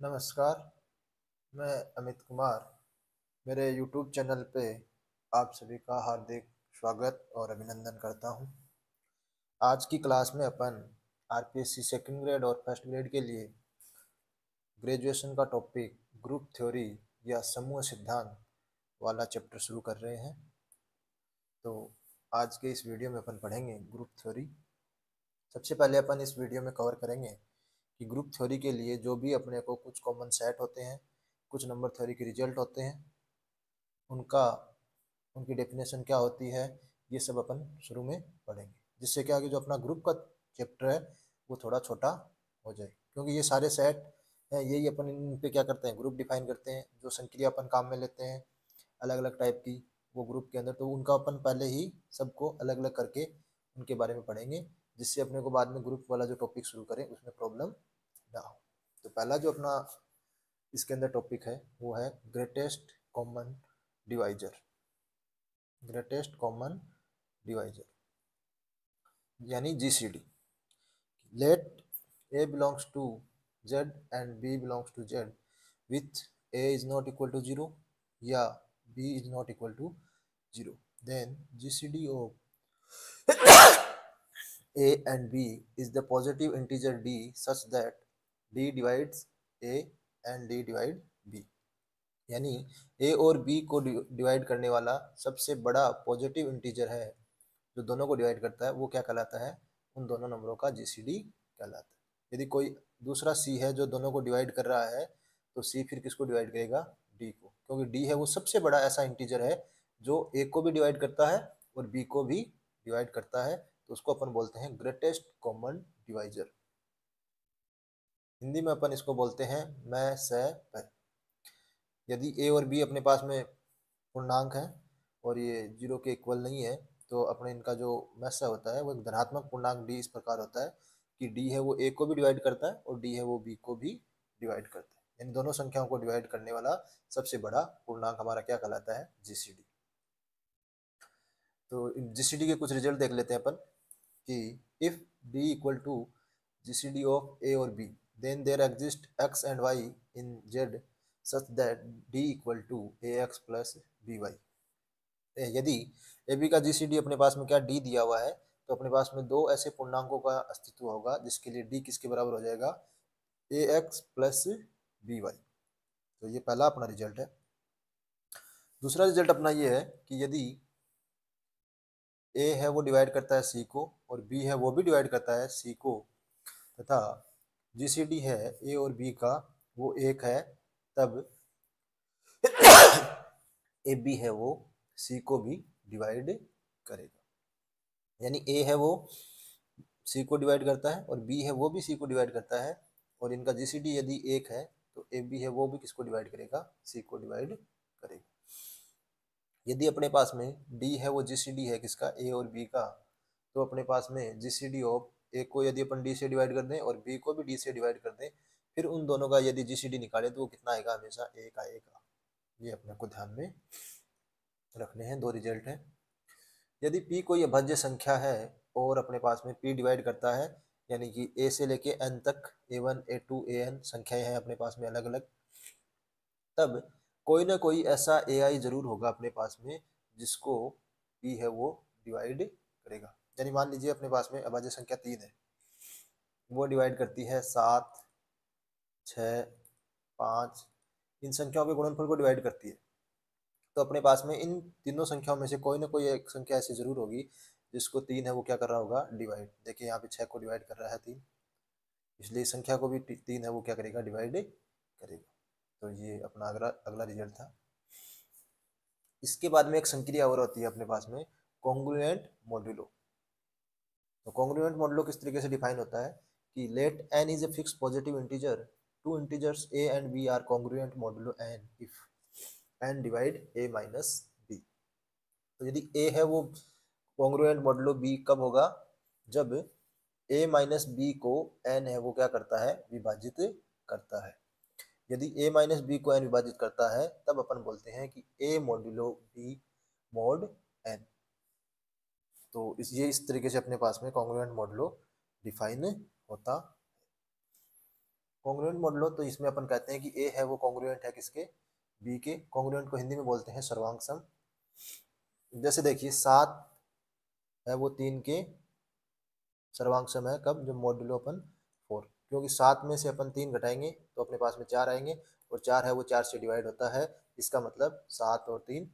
नमस्कार, मैं अमित कुमार। मेरे YouTube चैनल पे आप सभी का हार्दिक स्वागत और अभिनंदन करता हूँ। आज की क्लास में अपन आरपीएससी सेकंड ग्रेड और फर्स्ट ग्रेड के लिए ग्रेजुएशन का टॉपिक ग्रुप थ्योरी या समूह सिद्धांत वाला चैप्टर शुरू कर रहे हैं। तो आज के इस वीडियो में अपन पढ़ेंगे ग्रुप थ्योरी। सबसे पहले अपन इस वीडियो में कवर करेंगे कि ग्रुप थ्योरी के लिए जो भी अपने को कुछ कॉमन सेट होते हैं, कुछ नंबर थ्योरी के रिजल्ट होते हैं, उनका उनकी डेफिनेशन क्या होती है, ये सब अपन शुरू में पढ़ेंगे, जिससे क्या कि जो अपना ग्रुप का चैप्टर है वो थोड़ा छोटा हो जाए। क्योंकि ये सारे सेट हैं, यही अपन इन पे क्या करते हैं, ग्रुप डिफाइन करते हैं। जो संक्रिया अपन काम में लेते हैं अलग अलग टाइप की, वो ग्रुप के अंदर, तो उनका अपन पहले ही सबको अलग अलग करके उनके बारे में पढ़ेंगे, जिससे अपने को बाद में ग्रुप वाला जो टॉपिक शुरू करें उसमें प्रॉब्लम ना हो। तो पहला जो अपना इसके अंदर टॉपिक है वो है greatest common divisor. Greatest common divisor यानी GCD. Let a belongs to z and b belongs to z with a is not equal to 0 या b is not equal to 0, then gcd of a and b is the positive integer d such that d divides a and d divide b। यानी ए और B को divide करने वाला सबसे बड़ा positive integer है जो दोनों को डिवाइड करता है, वो क्या कहलाता है, उन दोनों नंबरों का जीसीडी कहलाता है। यदि कोई दूसरा सी है जो दोनों को डिवाइड कर रहा है, तो सी फिर किसको डिवाइड करेगा, डी को, क्योंकि डी है वो सबसे बड़ा ऐसा इंटीजर है जो ए को भी डिवाइड करता है और बी को भी डिवाइड करता है, तो उसको अपन बोलते हैं ग्रेटेस्ट कॉमन डिवाइजर। हिंदी में अपन इसको बोलते हैं मैं से पर। यदि ए और बी अपने पास में पूर्णांक है और ये जीरो के इक्वल नहीं है, तो अपने इनका जो मैसा होता है वो एक धनात्मक पूर्णांक डी इस प्रकार होता है कि डी है वो ए को भी डिवाइड करता है और डी है वो बी को भी डिवाइड करता है। इन दोनों संख्याओं को डिवाइड करने वाला सबसे बड़ा पूर्णांक हमारा क्या कहलाता है, जीसीडी। तो जीसीडी के कुछ रिजल्ट देख लेते हैं अपन कि if D equal to GCD of A और B, then there exist X and Y in Z such that D equal to A X plus B Y. यदि ए बी का जीसीडी अपने पास में क्या डी दिया हुआ है, तो अपने पास में दो ऐसे पूर्णांकों का अस्तित्व होगा जिसके लिए डी किसके बराबर हो जाएगा, ए एक्स प्लस बी वाई। तो ये पहला अपना रिजल्ट है। दूसरा रिजल्ट अपना ये है कि यदि ए है वो डिवाइड करता है सी को और बी है वो भी डिवाइड करता है सी को, तथा जीसीडी है ए और बी का वो एक है, तब ए बी है वो सी को भी डिवाइड करेगा। यानी ए है वो सी को डिवाइड करता है और बी है वो भी सी को डिवाइड करता है, और इनका जीसीडी यदि एक है तो ए बी है वो भी किसको डिवाइड करेगा, सी को डिवाइड करेगा। यदि अपने पास में डी है वो जीसीडी है किसका, ए और बी का, तो अपने पास में जीसीडी ऑफ ए को यदि अपन डी से डिवाइड कर दें और बी को भी डी से डिवाइड कर दें, फिर उन दोनों का यदि जीसीडी निकाले तो वो कितना आएगा, हमेशा ए का आएगा। ये अपने को ध्यान में रखने हैं। दो रिजल्ट हैं। यदि p कोई अभाज्य संख्या है और अपने पास में p डिवाइड करता है, यानी कि a से लेके n तक a1 a2 an संख्याएं हैं अपने पास में अलग अलग, तब कोई ना कोई ऐसा ai जरूर होगा अपने पास में जिसको p है वो डिवाइड करेगा। यानी मान लीजिए अपने पास में अभाज्य संख्या 3 है, वो डिवाइड करती है 7, 6, 5, इन संख्याओं के गुणनफल को डिवाइड करती है। तो अपने पास में इन तीनों संख्याओं में से कोई ना कोई एक संख्या ऐसी जरूर होगी जिसको 3 है वो क्या कर रहा होगा, डिवाइड। देखिए यहाँ पे 6 को डिवाइड कर रहा है 3, इसलिए संख्या को भी 3 है वो क्या करेगा, डिवाइड करेगा। तो ये अपना अगला अगला रिजल्ट था। इसके बाद में एक संक्रिया और होती है अपने पास में, कॉन्ग्रुएंट मॉड्यूलो। तो कॉन्ग्रुएंट मॉड्यूलो किस तरीके से डिफाइन होता है कि let n is a fix positive integer, two integers a and b are congruent modulo n if n divide a minus b। तो यदि a है वो कॉन्ग्रुएंट मॉडुलो b कब होगा, जब a माइनस बी को n है वो क्या करता है, विभाजित करता है। यदि a माइनस बी को n विभाजित करता है तब अपन बोलते हैं कि a modulo b mod n। तो इस तरीके से अपने पास में कॉन्ग्रुएंट मॉडुलो डिफाइन होता। कॉन्ग्रुएंट मॉडल हो तो इसमें अपन कहते हैं कि ए है वो कॉन्ग्रुएंट है किसके, बी के। कॉन्ग्रुएंट को हिंदी में बोलते हैं सर्वांग सम। जैसे देखिए 7 है वो 3 के सर्वांग सम है कब, जब मॉड्यूलो अपन 4, क्योंकि 7 में से अपन 3 घटाएंगे तो अपने पास में 4 आएंगे, और 4 है वो 4 से डिवाइड होता है। इसका मतलब 7 और 3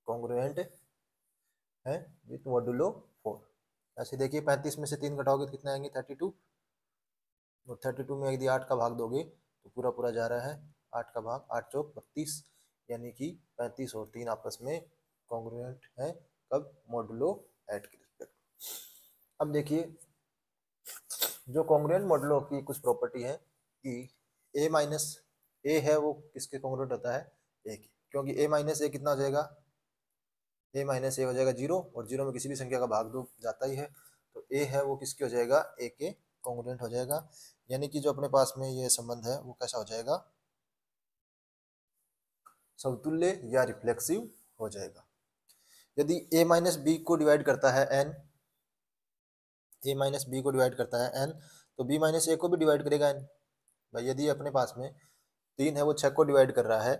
कॉन्ग्रुएंट है विथ मॉड्यूलो 4। ऐसे देखिए 35 में से 3 घटाओगे तो कितने आएंगे, 32, और 32 में यदि 8 का भाग दोगे तो पूरा पूरा जा रहा है, 8 का भाग 8 चौक 32, यानी कि 35 और 3 आपस में कॉन्ग्रुएंट है कब, मॉडुलो 8 के रिस्पेक्ट। अब देखिए जो कॉन्ग्रुएंट मॉडुलो की कुछ प्रॉपर्टी है कि ए माइनस ए है वो किसके कॉन्ग्रुएंट होता है, ए के, क्योंकि ए माइनस ए कितना हो जाएगा, ए माइनस ए हो जाएगा 0, और 0 में किसी भी संख्या का भाग दो जाता ही है, तो ए है वो किसके हो जाएगा, ए के कॉन्ग्रुएंट हो जाएगा। यानी कि जो अपने पास में ये संबंध है वो कैसा हो जाएगा, समतुल्य या रिफ्लेक्सिव हो जाएगा। यदि a माइनस बी को डिवाइड करता है n, a माइनस बी को डिवाइड करता है n, तो b माइनस ए को भी डिवाइड करेगा n। भाई यदि अपने पास में 3 है वो 6 को डिवाइड कर रहा है,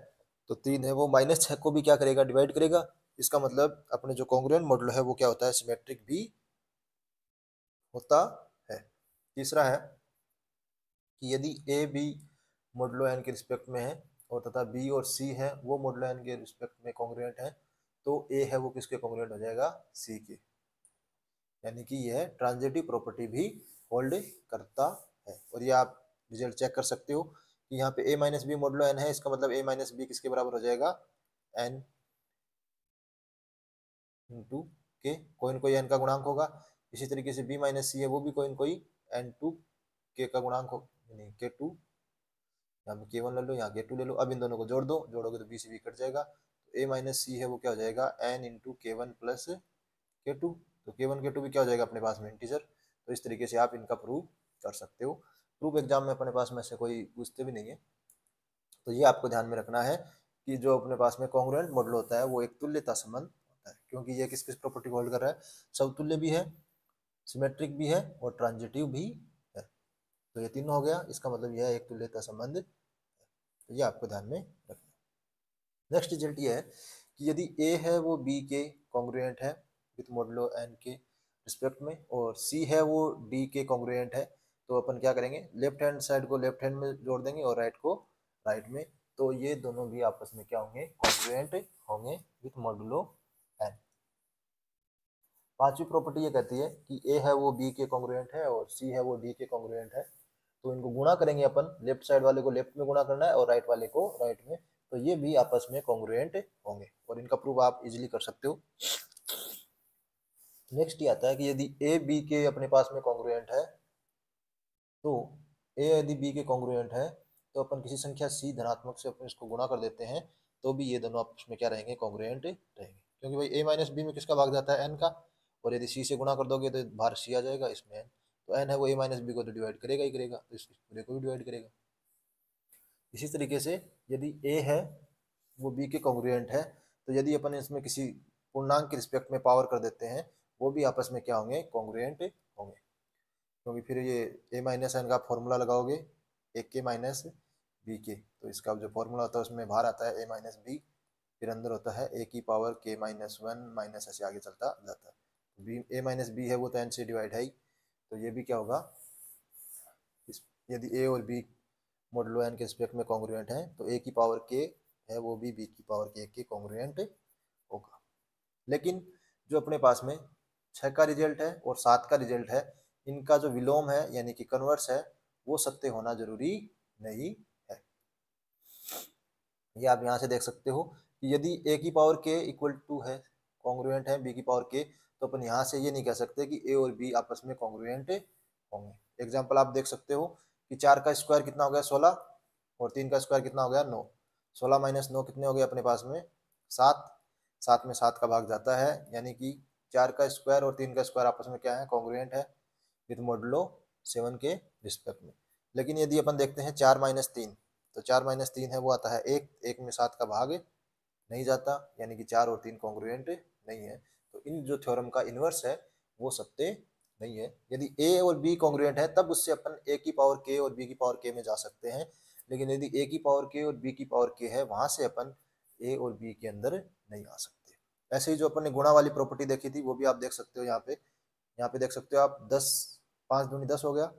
तो 3 है वो माइनस 6 को भी क्या करेगा, डिवाइड करेगा। इसका मतलब अपने जो कॉन्ग्रुएंट मॉडल है वो क्या होता है, सिमेट्रिक भी होता है। तीसरा है कि यदि ए बी मॉडुलो एन के रिस्पेक्ट में है, और तथा बी और सी है वो मॉडुलो एन के रिस्पेक्ट में कॉन्ग्रुएंट है, तो ए है वो किसके कॉन्ग्रुएंट हो जाएगा, सी के। यानी कि यह ट्रांजिटिव प्रॉपर्टी भी होल्ड करता है। और ये आप रिजल्ट चेक कर सकते हो कि यहाँ पे ए माइनस बी मॉडुलो एन है, इसका मतलब ए माइनस बी किसके बराबर हो जाएगा, एन इंटू के, कोई न कोई एन का गुणांक होगा। इसी तरीके से बी माइनस सी है वो भी कोई न कोई एन टू के का गुणांक हो, यानी के टू, यहाँ पे k1 ले लो, यहाँ k2 ले लो। अब इन दोनों को जोड़ दो, जोड़ोगे तो b से b कट जाएगा, तो a माइनस सी है वो क्या हो जाएगा, n इंटू के वन प्लस के टू। तो k1 k2 भी क्या हो जाएगा अपने पास में इंटीजर। तो इस तरीके से आप इनका प्रूव कर सकते हो। प्रूफ एग्जाम में अपने पास में से कोई पूछते भी नहीं है, तो ये आपको ध्यान में रखना है कि जो अपने पास में कॉन्ग्रुएंट मॉडल होता है वो एक तुल्यता संबंध होता है, क्योंकि ये किस किस प्रॉपर्टी को होल्ड कर रहा है, समतुल्य भी है, सिमेट्रिक भी है, और ट्रांजिटिव भी है। तो ये तीनों हो गया, इसका मतलब यह एक तुल्यता संबंध, तो ये आपको ध्यान में रखना है। नेक्स्ट रिजल्ट ये है कि यदि ए है वो बी के कॉन्ग्रुएंट है विथ मॉडुलो एन के रिस्पेक्ट में, और सी है वो डी के कॉन्ग्रुएंट है, तो अपन क्या करेंगे, लेफ्ट हैंड साइड को लेफ्ट हैंड में जोड़ देंगे और राइट को राइट में, तो ये दोनों भी आपस में क्या होंगे, कॉन्ग्रुएंट होंगे विथ मॉडुलो एन। पांचवी प्रॉपर्टी ये कहती है कि ए है वो बी के कॉन्ग्रुएंट है और सी है वो डी के कॉन्ग्रुएंट है, तो इनको गुणा करेंगे अपन, लेफ्ट साइड वाले को लेफ्ट में गुणा करना है और राइट वाले को राइट में, तो ये भी आपस में कॉन्ग्रुएंट होंगे, और इनका प्रूफ आप इजीली कर सकते हो। नेक्स्ट ये आता है कि यदि ए बी के अपने पास में कॉन्ग्रुएंट है, तो ए यदि बी के कॉन्ग्रुएंट है, तो अपन किसी संख्या सी धनात्मक से अपन इसको गुणा कर देते हैं, तो भी ये दोनों आपस में क्या रहेंगे, कॉन्ग्रुएंट रहेंगे, क्योंकि भाई ए माइनस बी में किसका भाग जाता है, एन का, और यदि सी से गुणा कर दोगे तो बाहर सी आ जाएगा, इसमें एन, तो एन है वो ए माइनस बी को तो डिवाइड करेगा ही करेगा, तो इस पूरे को भी डिवाइड करेगा। इसी तरीके से यदि ए है वो बी के कॉन्ग्रुएंट है, तो यदि अपन इसमें किसी पूर्णांक के रिस्पेक्ट में पावर कर देते हैं, वो भी आपस में क्या होंगे, कॉन्ग्रुएंट होंगे, क्योंकि फिर ये ए माइनस एन का फॉर्मूला लगाओगे, ए के माइनस बी के, तो इसका जो फॉर्मूला होता है उसमें बाहर आता है ए माइनस बी, फिर अंदर होता है ए की पावर के माइनस वन माइनस, ऐसे आगे चलता जाता है। बी ए माइनस बी है वो तो एन से डिवाइड है ही, तो ये भी क्या होगा, यदि ए और बी मॉडुलो एन के रिस्पेक्ट में कॉन्ग्रुएंट है, तो ए की पावर के है वो भी बी की पावर के कॉन्ग्रुएंट होगा। लेकिन जो अपने पास में 6 का रिजल्ट है और 7 का रिजल्ट है, इनका जो विलोम है यानी कि कन्वर्स है, वो सत्य होना जरूरी नहीं है। ये आप यहाँ से देख सकते हो कि यदि ए की पावर के इक्वल टू है, कॉन्ग्रुएंट है बी की पावर के, तो अपन यहाँ से ये नहीं कह सकते कि ए और बी आपस में कॉन्ग्रुएंट होंगे। एग्जाम्पल आप देख सकते हो कि 4 का स्क्वायर कितना हो गया, 16, और 3 का स्क्वायर कितना हो गया, 9। 16 माइनस 9 कितने हो गए अपने पास में, 7। 7 में 7 का भाग जाता है, यानी कि 4 का स्क्वायर और 3 का स्क्वायर आपस में क्या है, कॉन्ग्रुएंट है विथ मॉडुलो 7 के रिस्पेक्ट में। लेकिन यदि अपन देखते हैं 4 माइनस 3, तो 4 माइनस 3 है वो आता है 1, 1 में 7 का भाग नहीं जाता, यानी कि 4 और 3 कॉन्ग्रुएंट नहीं है, तो इन जो थ्योरम का इन्वर्स है वो सत्य नहीं है। यदि ए और बी कॉन्ग्रुएंट है तब उससे अपन ए की पावर के और बी की पावर के में जा सकते हैं, लेकिन यदि ए की पावर के और बी की पावर के है वहां से अपन ए और बी के अंदर नहीं आ सकते। ऐसे ही जो अपन ने गुणा वाली प्रॉपर्टी देखी थी वो भी आप देख सकते हो यहाँ पे। यहाँ पे देख सकते हो आप 10, 5 दूनी 10 हो गया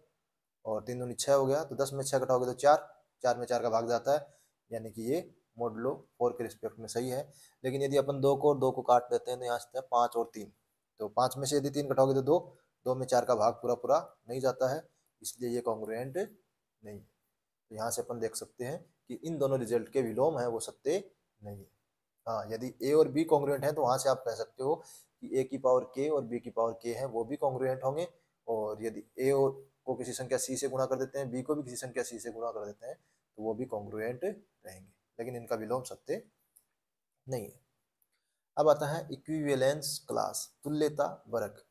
और 3 दूनी 6 हो गया, तो 10 में 6 घटाओगे तो 4, 4 में 4 का भाग जाता है, यानी कि ये मॉडुलो 4 के रिस्पेक्ट में सही है। लेकिन यदि अपन 2 को और 2 को काट देते हैं तो यहाँ से 5 और 3, तो 5 में से यदि 3 घटाओगे तो 2, 2 में 4 का भाग पूरा पूरा नहीं जाता है, इसलिए ये कॉन्ग्रुएंट नहीं है। तो यहाँ से अपन देख सकते हैं कि इन दोनों रिजल्ट के विलोम है वो सत्य नहीं है। हाँ, यदि ए और बी कॉन्ग्रुएंट है तो वहां से आप कह सकते हो कि ए की पावर के और बी की पावर के है वो भी कॉन्ग्रुएंट होंगे, और यदि ए और को किसी संख्या सी से गुणा कर देते हैं, बी को भी किसी संख्या सी से गुणा कर देते हैं, तो वो भी कॉन्ग्रुएंट रहेंगे, लेकिन इनका विलोम सत्य नहीं है। अब आता है इक्विवेलेंस क्लास, तुल्यता वर्ग।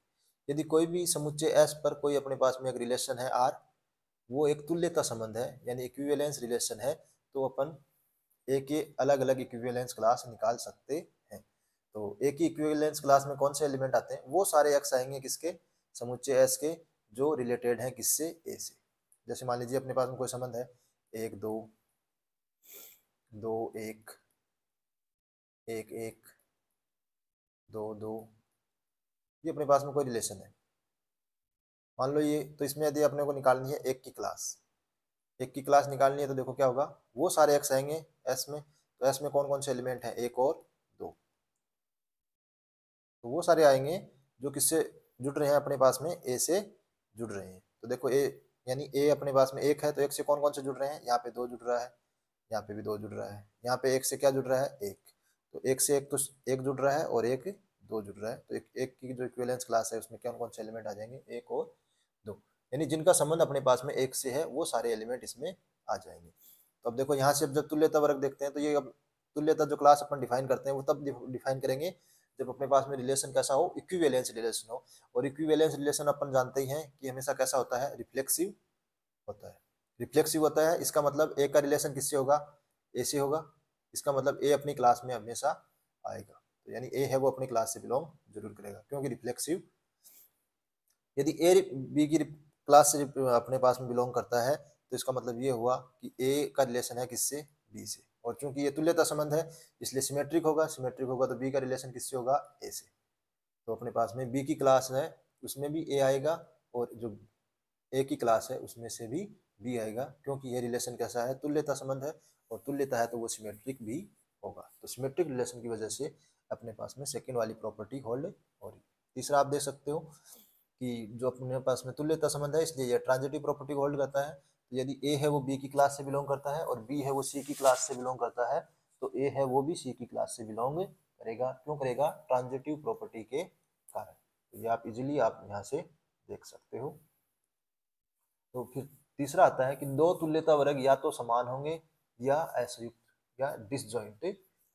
यदि कोई भी समुच्चय एस पर कोई अपने पास में एक रिलेशन है आर, वो एक तुल्यता संबंध है यानी इक्विवेलेंस रिलेशन है, तो अपन ए के अलग अलग इक्विवेलेंस क्लास निकाल सकते हैं। तो ए की इक्विवेलेंस क्लास में कौन से एलिमेंट आते हैं, वो सारे एक्स आएंगे किसके, समुच्चय एस के, जो रिलेटेड है किससे, ए से। जैसे मान लीजिए अपने पास में कोई संबंध है 1 2, 2 1, 1 1, 2 2, ये अपने पास में कोई रिलेशन है, मान लो ये। तो इसमें यदि अपने को निकालनी है एक की क्लास, एक की क्लास निकालनी है, तो देखो क्या होगा, वो सारे एक्स आएंगे एस में। तो एस में कौन कौन से एलिमेंट हैं, 1 और 2, तो वो सारे आएंगे जो किससे जुड़ रहे हैं, अपने पास में ए से जुड़ रहे हैं। तो देखो ए, यानी ए अपने पास में 1 है, तो 1 से कौन कौन से जुड़ रहे हैं, यहाँ पे 2 जुड़ रहा है, यहाँ पे भी 2 जुड़ रहा है, यहाँ पे 1 से क्या जुड़ रहा है, 1, तो 1 से 1 तो 1 जुड़ रहा है और 1 2 जुड़ रहा है, तो एक की जो इक्विवेलेंस क्लास है उसमें कौन कौन से एलिमेंट आ जाएंगे, 1 और 2, यानी जिनका संबंध अपने पास में 1 से है वो सारे एलिमेंट इसमें आ जाएंगे। तो अब देखो यहाँ से जब तुल्यता वर्ग देखते हैं, तो ये अब तुल्यता जो क्लास अपन डिफाइन करते हैं वो तब डिफाइन करेंगे जब अपने पास में रिलेशन कैसा हो, इक्विवेलेंस रिलेशन हो। और इक्विवेलेंस रिलेशन अपन जानते ही हैं कि हमेशा कैसा होता है, रिफ्लेक्सिव होता है। रिफ्लेक्सिव होता है, इसका मतलब ए का रिलेशन किससे होगा, ए से होगा, इसका मतलब ए अपनी क्लास में हमेशा आएगा, तो यानी ए है वो अपनी क्लास से बिलोंग जरूर करेगा, क्योंकि रिफ्लेक्सिव। यदि ए बी की क्लास से अपने पास में बिलोंग करता है, तो इसका मतलब ये हुआ कि ए का रिलेशन है किससे, बी से, और चूंकि ये तुल्यता संबंध है इसलिए सिमेट्रिक होगा, सिमेट्रिक होगा तो बी का रिलेशन किससे होगा, ए से। तो अपने पास में बी की क्लास है उसमें भी ए आएगा, और जो ए की क्लास है उसमें से भी बी आएगा, क्योंकि ये रिलेशन कैसा है, तुल्यता संबंध है, और तुल्यता है तो वो सिमेट्रिक भी होगा। तो सिमेट्रिक रिलेशन की वजह से अपने पास में सेकेंड वाली प्रॉपर्टी होल्ड हो रही। तीसरा आप देख सकते हो कि जो अपने पास में तुल्यता संबंध है इसलिए यह ट्रांजिटिव प्रॉपर्टी होल्ड करता है। तो यदि ए है वो बी की क्लास से बिलोंग करता है और बी है वो सी की क्लास से बिलोंग करता है, तो ए है वो भी सी की क्लास से बिलोंग करेगा। क्यों करेगा, ट्रांजिटिव प्रॉपर्टी के कारण। तो ये आप इजीली आप यहाँ से देख सकते हो। तो फिर तीसरा आता है कि दो तुल्यता वर्ग या तो समान होंगे या असंयुक्त या डिसजॉइंट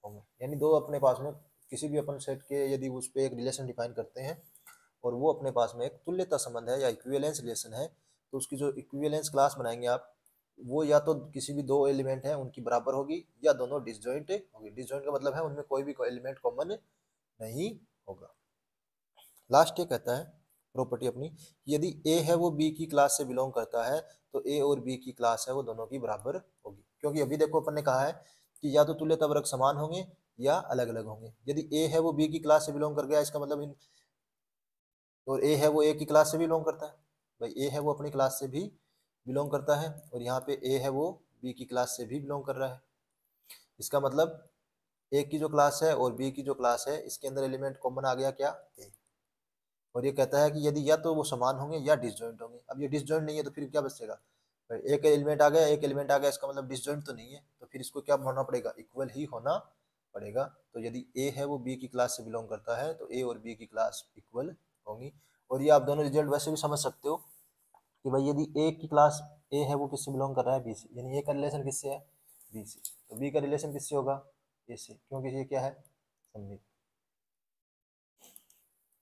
होंगे, यानी दो अपने पास में किसी भी अपन सेट के यदि उस पर एक रिलेशन डिफाइन करते हैं और वो अपने पास में एक तुल्यता संबंध है या इक्विवेलेंस रिलेशन है, तो उसकी जो इक्विवेलेंस क्लास बनाएंगे आप, वो या तो किसी भी दो एलिमेंट हैं उनकी बराबर होगी या दोनों डिसजॉइंट होगी। डिसजॉइंट का मतलब है उनमें कोई भी एलिमेंट कॉमन नहीं होगा। लास्ट ये कहता है प्रॉपर्टी अपनी, यदि ए है वो बी की क्लास से बिलोंग करता है तो ए और बी की क्लास है वो दोनों की बराबर होगी, क्योंकि अभी देखो अपन ने कहा है कि या तो तुल्यता वर्ग समान होंगे या अलग अलग होंगे। यदि ए है वो बी की क्लास से बिलोंग कर गया, इसका मतलब इन, और ए है वो ए की क्लास से बिलोंग करता है, भाई ए है वो अपनी क्लास से भी बिलोंग करता है, और यहाँ पे ए है वो बी की क्लास से भी बिलोंग कर रहा है। इसका मतलब ए की जो क्लास है और बी की जो क्लास है इसके अंदर एलिमेंट कॉमन आ गया क्या, ए। और ये कहता है कि यदि या तो वो समान होंगे या डिसजॉइंट होंगे। अब ये डिसजॉइंट नहीं है तो फिर क्या बचेगा, एक एलिमेंट आ गया, एक एलिमेंट आ गया, इसका मतलब डिसजॉइंट तो नहीं है, तो फिर इसको क्या होना पड़ेगा, इक्वल ही होना पड़ेगा। तो यदि ए है वो बी की क्लास से बिलोंग करता है तो ए और बी की क्लास इक्वल होंगी। और ये आप दोनों रिजल्ट वैसे भी समझ सकते हो कि भाई यदि ए की क्लास ए है वो किससे बिलोंग कर रहा है, बी से, यानी ए का रिलेशन किससे है, बी से, तो बी का रिलेशन किससे होगा, ए से, क्योंकि ये क्या है, सममित।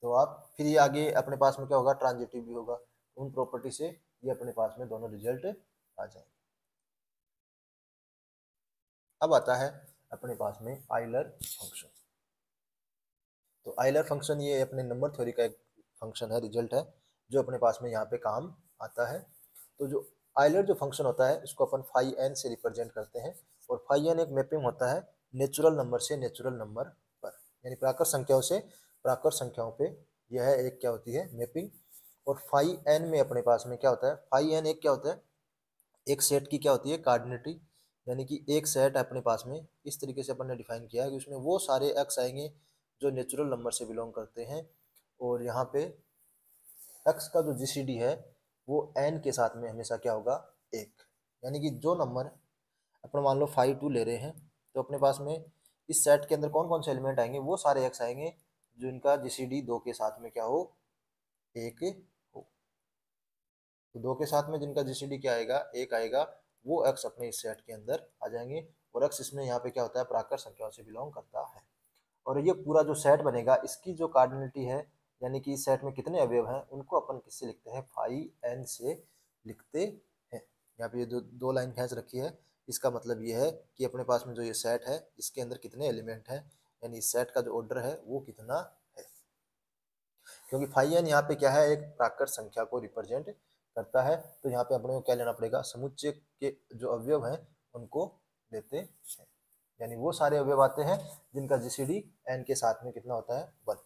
तो आप फिर ये आगे अपने पास में क्या होगा, ट्रांजिटिव भी होगा, उन प्रॉपर्टी से ये अपने पास में दोनों रिजल्ट आ जाएंगे। अब आता है अपने पास में आइलर फंक्शन। तो आइलर फंक्शन ये अपने नंबर थ्योरी का एक फंक्शन है, रिजल्ट है। जो अपने पास में यहाँ पे काम आता है। तो जो आइलर जो फंक्शन होता है इसको अपन फाई एन से रिप्रेजेंट करते हैं, और फाई एन एक मैपिंग होता है नेचुरल नंबर से नेचुरल नंबर पर, यानी प्राकृत संख्याओं से प्राकृत संख्याओं पे यह एक क्या होती है मैपिंग। और फाई एन में अपने पास में क्या होता है, फाई एन एक क्या होता है, एक सेट की क्या होती है कार्डिनिटी, यानी कि एक सेट अपने पास में इस तरीके से अपन ने डिफाइन किया है कि उसमें वो सारे एक्स आएंगे जो नेचुरल नंबर से बिलोंग करते हैं, और यहाँ पे एक्स का जो जीसीडी है वो एन के साथ में हमेशा क्या होगा एक, यानी कि जो नंबर अपन मान लो 5 2 ले रहे हैं तो अपने पास में इस सेट के अंदर कौन कौन से एलिमेंट आएंगे, वो सारे एक्स आएंगे जो इनका जीसीडी 2 के साथ में क्या हो एक हो। तो 2 के साथ में जिनका जीसीडी क्या आएगा एक आएगा, वो एक्स अपने इस सेट के अंदर आ जाएंगे, और एक्स इसमें यहाँ पे क्या होता है प्राकृत संख्याओं से बिलोंग करता है। और ये पूरा जो सेट बनेगा इसकी जो कार्डिनलिटी है, यानी कि इस सेट में कितने अवयव हैं उनको अपन किससे लिखते हैं फाई एन से लिखते हैं। यहाँ पे ये जो दो लाइन खींच रखी है इसका मतलब ये है कि अपने पास में जो ये सेट है इसके अंदर कितने एलिमेंट हैं, यानी इस सेट का जो ऑर्डर है वो कितना है, क्योंकि फाई एन यहाँ पे क्या है एक प्राकृत संख्या को रिप्रेजेंट करता है। तो यहाँ पे अपने को क्या लेना पड़ेगा, समुच्चय के जो अवयव हैं उनको लेते हैं, यानी वो सारे अवयव आते हैं जिनका जीसीडी एन के साथ में कितना होता है 1।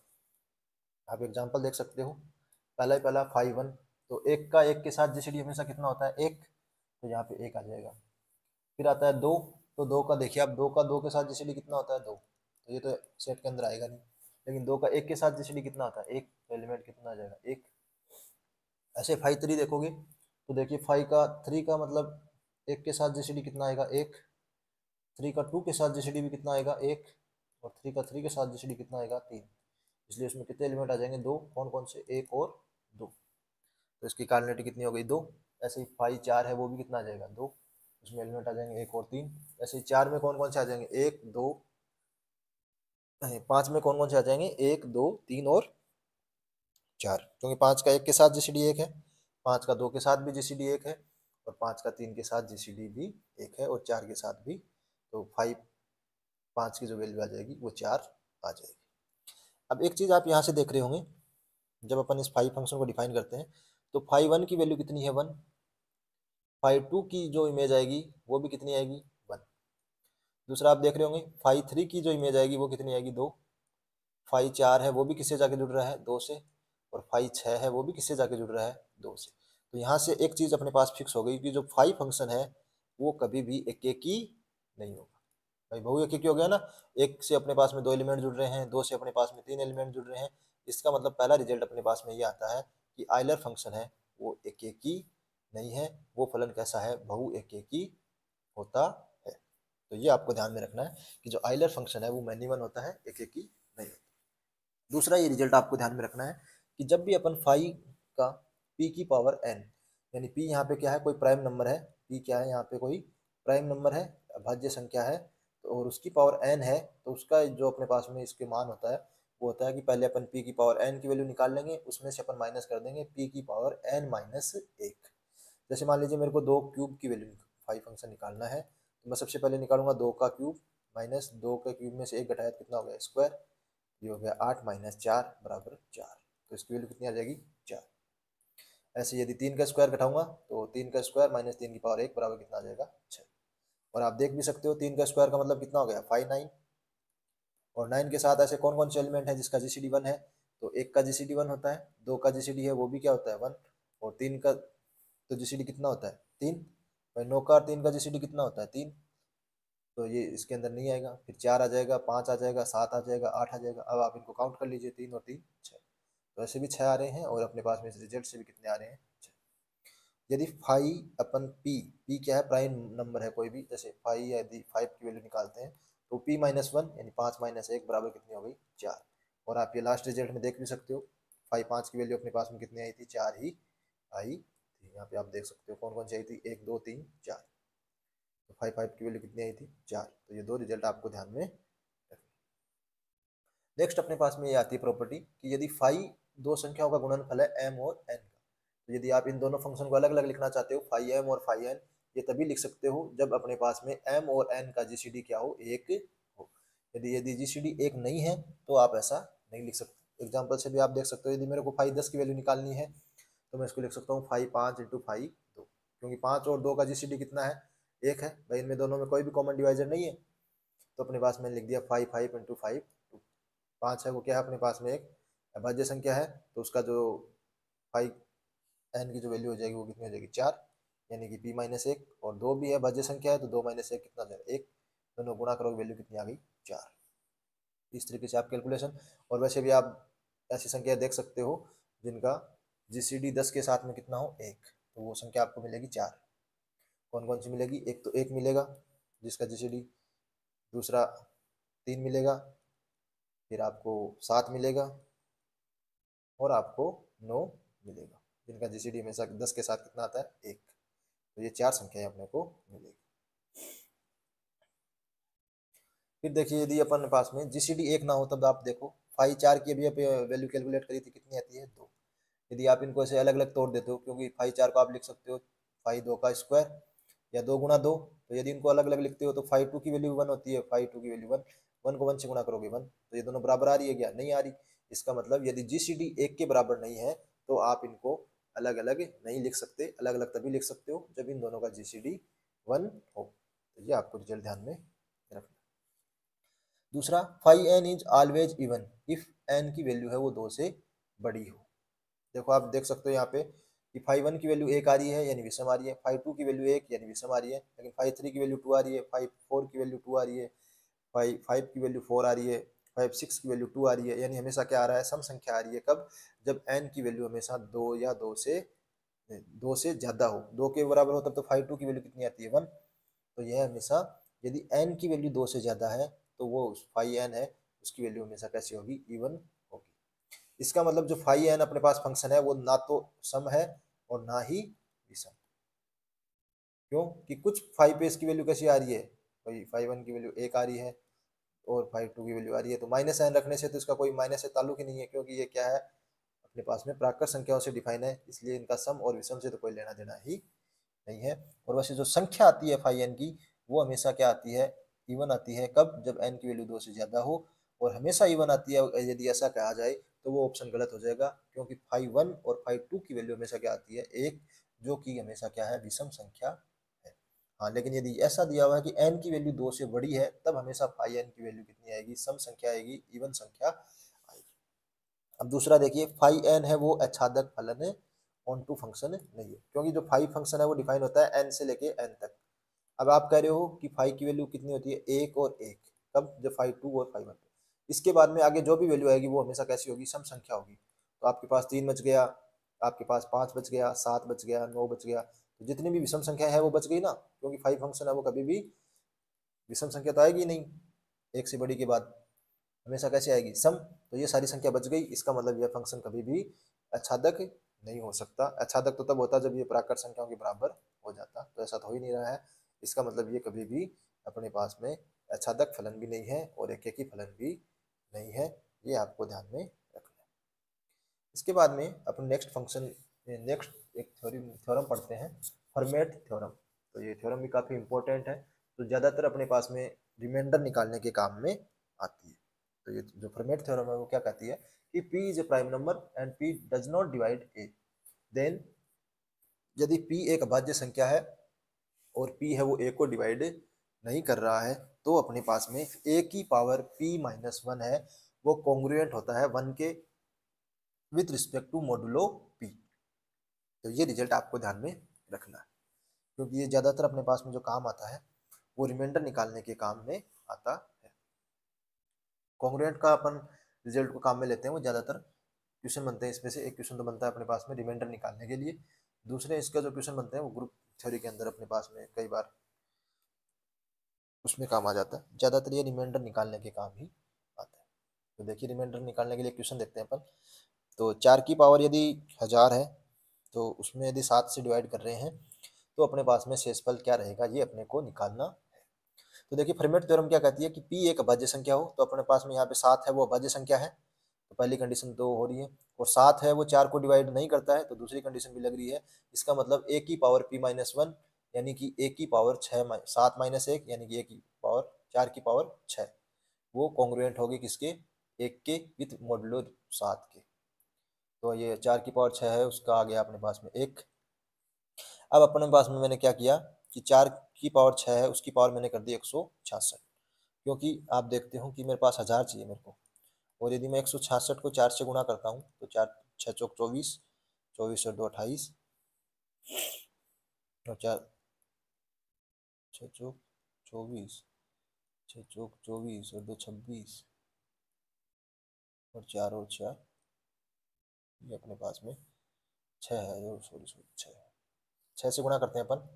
आप एग्जांपल देख सकते हो, पहला ही पहला 5 1, तो एक का एक के साथ जीसीडी हमेशा कितना होता है एक, तो यहाँ पे एक आ जाएगा। फिर आता है 2, तो 2 का देखिए आप 2 का 2 के साथ जीसीडी कितना होता है 2, तो ये तो सेट के अंदर आएगा नहीं, लेकिन 2 का एक के साथ जीसीडी कितना होता है एक, तो एलिमेंट कितना आ जाएगा एक। ऐसे 5 3 देखोगे तो देखिए 5 का 3 का मतलब एक के साथ जीसीडी कितना आएगा एक, 3 का 2 के साथ जीसीडी भी कितना आएगा एक, और 3 का 3 के साथ जीसीडी कितना आएगा 3, इसलिए उसमें कितने एलिमेंट आ जाएंगे दो, कौन कौन से एक और दो, तो इसकी कार्डिनलिटी कितनी हो गई दो। ऐसे ही 5 4 है वो भी कितना आ जाएगा दो, उसमें एलिमेंट आ जाएंगे एक और तीन। ऐसे ही 4 में कौन कौन से आ जाएंगे एक दो, 5 में कौन कौन से आ जाएंगे एक दो तीन और 4, क्योंकि 5 का एक के साथ जीसीडी एक है, 5 का 2 के साथ भी जीसीडी एक है, और 5 का 3 के साथ जीसीडी भी एक है, और 4 के साथ भी, तो 5 की जो वैल्यू आ जाएगी वो 4 आ जाएगी। अब एक चीज़ आप यहाँ से देख रहे होंगे, जब अपन इस 5 फंक्शन को डिफाइन करते हैं तो 5 1 की वैल्यू कितनी है 1, 5 2 की जो इमेज आएगी वो भी कितनी आएगी 1। दूसरा आप देख रहे होंगे 5 3 की जो इमेज आएगी वो कितनी आएगी 2, 5 4 है वो भी किससे जाके जुड़ रहा है 2 से, और 5 6 है वो भी किससे जाके जुड़ रहा है 2 से। तो यहाँ से एक चीज़ अपने पास फिक्स हो गई कि जो 5 फंक्शन है वो कभी भी एक एक ही नहीं होगा। भाई बहु एक ही हो गया ना, एक से अपने पास में 2 एलिमेंट जुड़ रहे हैं, 2 से अपने पास में 3 एलिमेंट जुड़ रहे हैं, इसका मतलब पहला रिजल्ट अपने पास में ये आता है कि आइलर फंक्शन है वो एक एक ही नहीं है, वो फलन कैसा है बहु एक एक ही होता है। तो ये आपको ध्यान में रखना है कि जो आइलर फंक्शन है वो मैनी वन होता है एक एक ही नहीं होता। दूसरा ये रिजल्ट आपको ध्यान में रखना है कि जब भी अपन फाइव का पी की पावर एन, यानी पी यहाँ पे क्या है कोई प्राइम नंबर है, पी क्या है यहाँ पे कोई प्राइम नंबर है अभाज्य संख्या है, तो और उसकी पावर एन है, तो उसका जो अपने पास में इसके मान होता है वो होता है कि पहले अपन पी की पावर एन की वैल्यू निकाल लेंगे, उसमें से अपन माइनस कर देंगे पी की पावर एन माइनस एक। जैसे मान लीजिए मेरे को 2 क्यूब की वैल्यू फाइव फंक्शन निकालना है, तो मैं सबसे पहले निकालूंगा 2 का क्यूब माइनस 2 के क्यूब में से एक घटाया कितना हो गया स्क्वायर, ये हो गया 8 - 4 बराबर 4, तो इसकी वैल्यू कितनी आ जाएगी 4। ऐसे यदि 3 का स्क्वायर घटाऊंगा तो 3 का स्क्वायर माइनस 3 की पावर 1 बराबर कितना आ जाएगा 6। और आप देख भी सकते हो 3 का स्क्वायर का मतलब कितना हो गया 5 9, और 9 के साथ ऐसे कौन कौन से एलिमेंट है जिसका जीसीडी 1 है, तो एक का जीसीडी 1 होता है, 2 का जीसीडी है वो भी क्या होता है 1, और 3 का तो जीसीडी कितना होता है 3, भाई 9 का 3 का जीसीडी कितना होता है 3, तो ये इसके अंदर नहीं आएगा, फिर 4 आ जाएगा 5 आ जाएगा 7 आ जाएगा 8 आ जाएगा। अब आप इनको काउंट कर लीजिए 3 और 3 6, तो ऐसे भी 6 आ रहे हैं, और अपने पास में रिजल्ट से भी कितने आ रहे हैं 6। यदि फाइव अपन पी, पी क्या है प्राइम नंबर है कोई भी, जैसे फाइव यदि 5 की वैल्यू निकालते हैं तो पी -1 यानी 5 - 1 बराबर कितनी हो गई 4। और आप ये लास्ट रिजल्ट में देख भी सकते हो 5 5 की वैल्यू अपने पास में कितनी आई थी 4 ही आई थी। यहाँ पे आप देख सकते हो कौन कौन सी आई थी 1 2 3 4, तो 5 5 की वैल्यू कितनी आई थी 4, तो ये दो रिजल्ट आपको ध्यान में रखना। नेक्स्ट अपने पास में ये आती है प्रॉपर्टी कि यदि फाइव दो संख्याओं का गुणनफल है एम और एन का, तो यदि आप इन दोनों फंक्शन को अलग अलग लिखना चाहते हो फाइव एम और फाइव एन, ये तभी लिख सकते हो जब अपने पास में एम और एन का जीसीडी क्या हो एक हो। यदि यदि जीसीडी एक नहीं है तो आप ऐसा नहीं लिख सकते। एग्जाम्पल से भी आप देख सकते हो, यदि मेरे को 5 10 की वैल्यू निकालनी है तो मैं इसको लिख सकता हूँ 5 इंटू 2, क्योंकि 5 और 2 का जीसीडी कितना है, 1 है भाई, इनमें दोनों में कोई भी कॉमन डिवाइजर नहीं है, तो अपने पास मैंने लिख दिया 5 इंटू 2। 5 है वो क्या है अपने पास में एक अभाज्य संख्या है, तो उसका जो 5n की जो वैल्यू हो जाएगी वो कितनी हो जाएगी 4, यानी कि p-1, और 2 भी है भाज्य संख्या है, तो 2 - 1 कितना हो जाएगा 1, दोनों गुणा करोगे वैल्यू कितनी आ गई 4। इस तरीके से आप कैलकुलेशन, और वैसे भी आप ऐसी संख्या देख सकते हो जिनका जीसीडी 10 के साथ में कितना हो 1, तो वो संख्या आपको मिलेगी 4। कौन कौन सी मिलेगी, एक तो 1 मिलेगा जिसका जीसीडी, दूसरा 3 मिलेगा, फिर आपको 7 मिलेगा, और आपको 9 मिलेगा, जिनका जीसीडी हमेशा 10 के साथ कितना आता है 1। तो ये 4 संख्याएं अपने को मिलेगी। फिर देखिए यदि अपन पास में जीसीडी 1 ना हो तब आप देखो फाई 4 की अभी वैल्यू कैलकुलेट करी थी, कितनी आती है 2। यदि आप इनको ऐसे अलग अलग तोड़ देते हो, क्योंकि फाई 4 को आप लिख सकते हो फाई 2 का स्क्वायर या 2 गुना 2, तो यदि इनको अलग अलग लिखते हो तो फाई 2 की वैल्यू 1 होती है, फाई 2 की वैल्यू 1, 1 को 1 से गुणा करोगे 1, तो ये दोनों बराबर आ रही है क्या, नहीं आ रही। इसका मतलब यदि जीसीडी 1 के बराबर नहीं है तो आप इनको अलग अलग नहीं लिख सकते, अलग अलग तभी लिख सकते हो जब इन दोनों का जीसीडी 1 हो। तो ये आपको रिजल्ट ध्यान में रखना। दूसरा, phi N is always even if N की वैल्यू है वो 2 से बड़ी हो। देखो आप देख सकते हो यहाँ पे कि फाई 1 की वैल्यू 1 आ रही है यानी विषम आ रही है, फाई 2 की वैल्यू 1 यानी विषम आ रही है, लेकिन फाई 3 की वैल्यू 2 आ रही है, फाई 4 की वैल्यू 2 आ रही है, फाई 5 की वैल्यू 4 आ रही है, फाई 6 की वैल्यू 2 आ रही है, यानी हमेशा क्या आ रहा है, सम संख्या आ रही है। कब, जब एन की वैल्यू हमेशा 2 या 2 से ज्यादा हो, 2 के बराबर हो तब तो फाई 2 की वैल्यू कितनी आती है 1। तो यह हमेशा यदि n की वैल्यू 2 से ज़्यादा है तो वो फाई n है उसकी वैल्यू हमेशा कैसी होगी, इवन होगी। इसका मतलब जो फाई n अपने पास फंक्शन है वो ना तो सम है और ना ही विषम। क्यों कि कुछ फाई पे इसकी वैल्यू कैसी आ रही है, भाई फाई 1 की वैल्यू 1 आ रही है और फाई 2 की वैल्यू आ रही है, तो माइनस n रखने से तो इसका कोई माइनस से ताल्लुक ही नहीं है, क्योंकि ये क्या है अपने पास में प्राकृत संख्याओं से डिफाइन है, इसलिए इनका सम और विषम से तो कोई लेना देना ही नहीं है। और वैसे जो संख्या आती है फाई एन की वो हमेशा क्या आती है, इवन आती है। कब, जब एन की वैल्यू 2 से ज़्यादा हो, और हमेशा इवन आती है। यदि ऐसा कहा जाए तो वो ऑप्शन गलत हो जाएगा, क्योंकि फाई 1 और फाई 2 की वैल्यू हमेशा क्या आती है 1, जो कि हमेशा क्या है, विषम संख्या है। हाँ, लेकिन यदि ऐसा दिया हुआ है कि एन की वैल्यू 2 से बड़ी है तब हमेशा फाई एन की वैल्यू कितनी आएगी, सम संख्या आएगी, इवन संख्या आएगी। अब दूसरा देखिए, फाई एन है वो आच्छादक फलन है, ऑन टू फंक्शन नहीं है, क्योंकि जो फाई फंक्शन है वो डिफाइन होता है एन से लेके एन तक। अब आप कह रहे हो कि फाई की वैल्यू कितनी होती है, 1 और 1, कब, जब फाई 2 और फाई 1। इसके बाद में आगे जो भी वैल्यू आएगी वो हमेशा कैसी होगी, सम संख्या होगी। तो आपके पास 3 बच गया, आपके पास 5 बच गया, 7 बच गया, 9 बच गया, तो जितनी भी विषम संख्या है वो बच गई ना, क्योंकि फाई फंक्शन है वो कभी भी विषम संख्या तो आएगी नहीं, एक से बड़ी के बाद हमेशा कैसे आएगी, सम। तो ये सारी संख्या बच गई, इसका मतलब यह फंक्शन कभी भी आच्छादक नहीं हो सकता। आच्छादक तो तब होता जब ये प्राकृत संख्याओं के बराबर हो जाता, तो ऐसा तो हो ही नहीं रहा है। इसका मतलब ये कभी भी अपने पास में आच्छादक फलन भी नहीं है और एकेकी फलन भी नहीं है, ये आपको ध्यान में रखना है। इसके बाद में अपन नेक्स्ट फंक्शन, नेक्स्ट एक थ्योरम पढ़ते हैं, फॉर्मेट थ्योरम। तो ये थ्योरम भी काफ़ी इंपॉर्टेंट है, तो ज़्यादातर अपने पास में रिमाइंडर निकालने के काम में आती है। तो ये जो फॉर्मेट थ्योरम है वो क्या कहती है कि P is a prime number and P does not divide A, then यदि P एक अभाज्य संख्या है और P है वो A को डिवाइड नहीं कर रहा है, तो अपने पास में A की पावर P-1 है वो कॉन्ग्रुएंट होता है 1 के with respect to modulo P। तो ये रिजल्ट आपको ध्यान में रखना है, क्योंकि ये ज़्यादातर अपने पास में जो काम आता है वो रिमाइंडर निकालने के काम में आता है। कॉन्ग्रुएंट का अपन रिजल्ट को काम में लेते हैं, वो ज़्यादातर क्वेश्चन बनते हैं, इसमें से एक क्वेश्चन तो बनता है अपने पास में रिमाइंडर निकालने के लिए, दूसरे इसका जो क्वेश्चन बनते हैं वो ग्रुप थ्योरी के अंदर अपने पास में कई बार उसमें काम आ जाता है। ज़्यादातर ये रिमाइंडर निकालने के काम ही आता है। तो देखिए रिमाइंडर निकालने के लिए क्वेश्चन देखते हैं अपन। तो 4 की पावर यदि 1000 है तो उसमें यदि 7 से डिवाइड कर रहे हैं तो अपने पास में शेषफल क्या रहेगा, ये अपने को निकालना है। तो देखिए फॉर्मेट थ्योरम क्या कहती है कि P एक अभाज्य संख्या हो, तो अपने पास में यहाँ पे 7 है वो अभाज्य संख्या है, तो पहली कंडीशन तो हो रही है, और 7 है वो 4 को डिवाइड नहीं करता है, तो दूसरी कंडीशन भी लग रही है। इसका मतलब A की पावर P-1 यानी कि A की पावर 7 माइनस 1 यानी कि A की पावर 4 की पावर 6, वो कॉन्ग्रुएंट होगी किसके, 1 के विथ मॉडुलो 7 के। तो ये 4 की पावर 6 है, उसका आ गया अपने पास में 1। अब अपने पास में मैंने क्या किया कि 4 की पावर 6 है, उसकी पावर मैंने कर दी 166, क्योंकि आप देखते हो कि मेरे पास 1000 चाहिए मेरे को। और यदि मैं 166 को 4 से गुणा करता हूँ तो 4 6 चौक 24, 24 और 2 28, और 4 6 चौक 24, 6 चौक 24 और 2 26, और 4 और 4, ये अपने पास में 6 है, और सॉरी सॉरी 6 है। 6 से गुणा करते हैं अपन,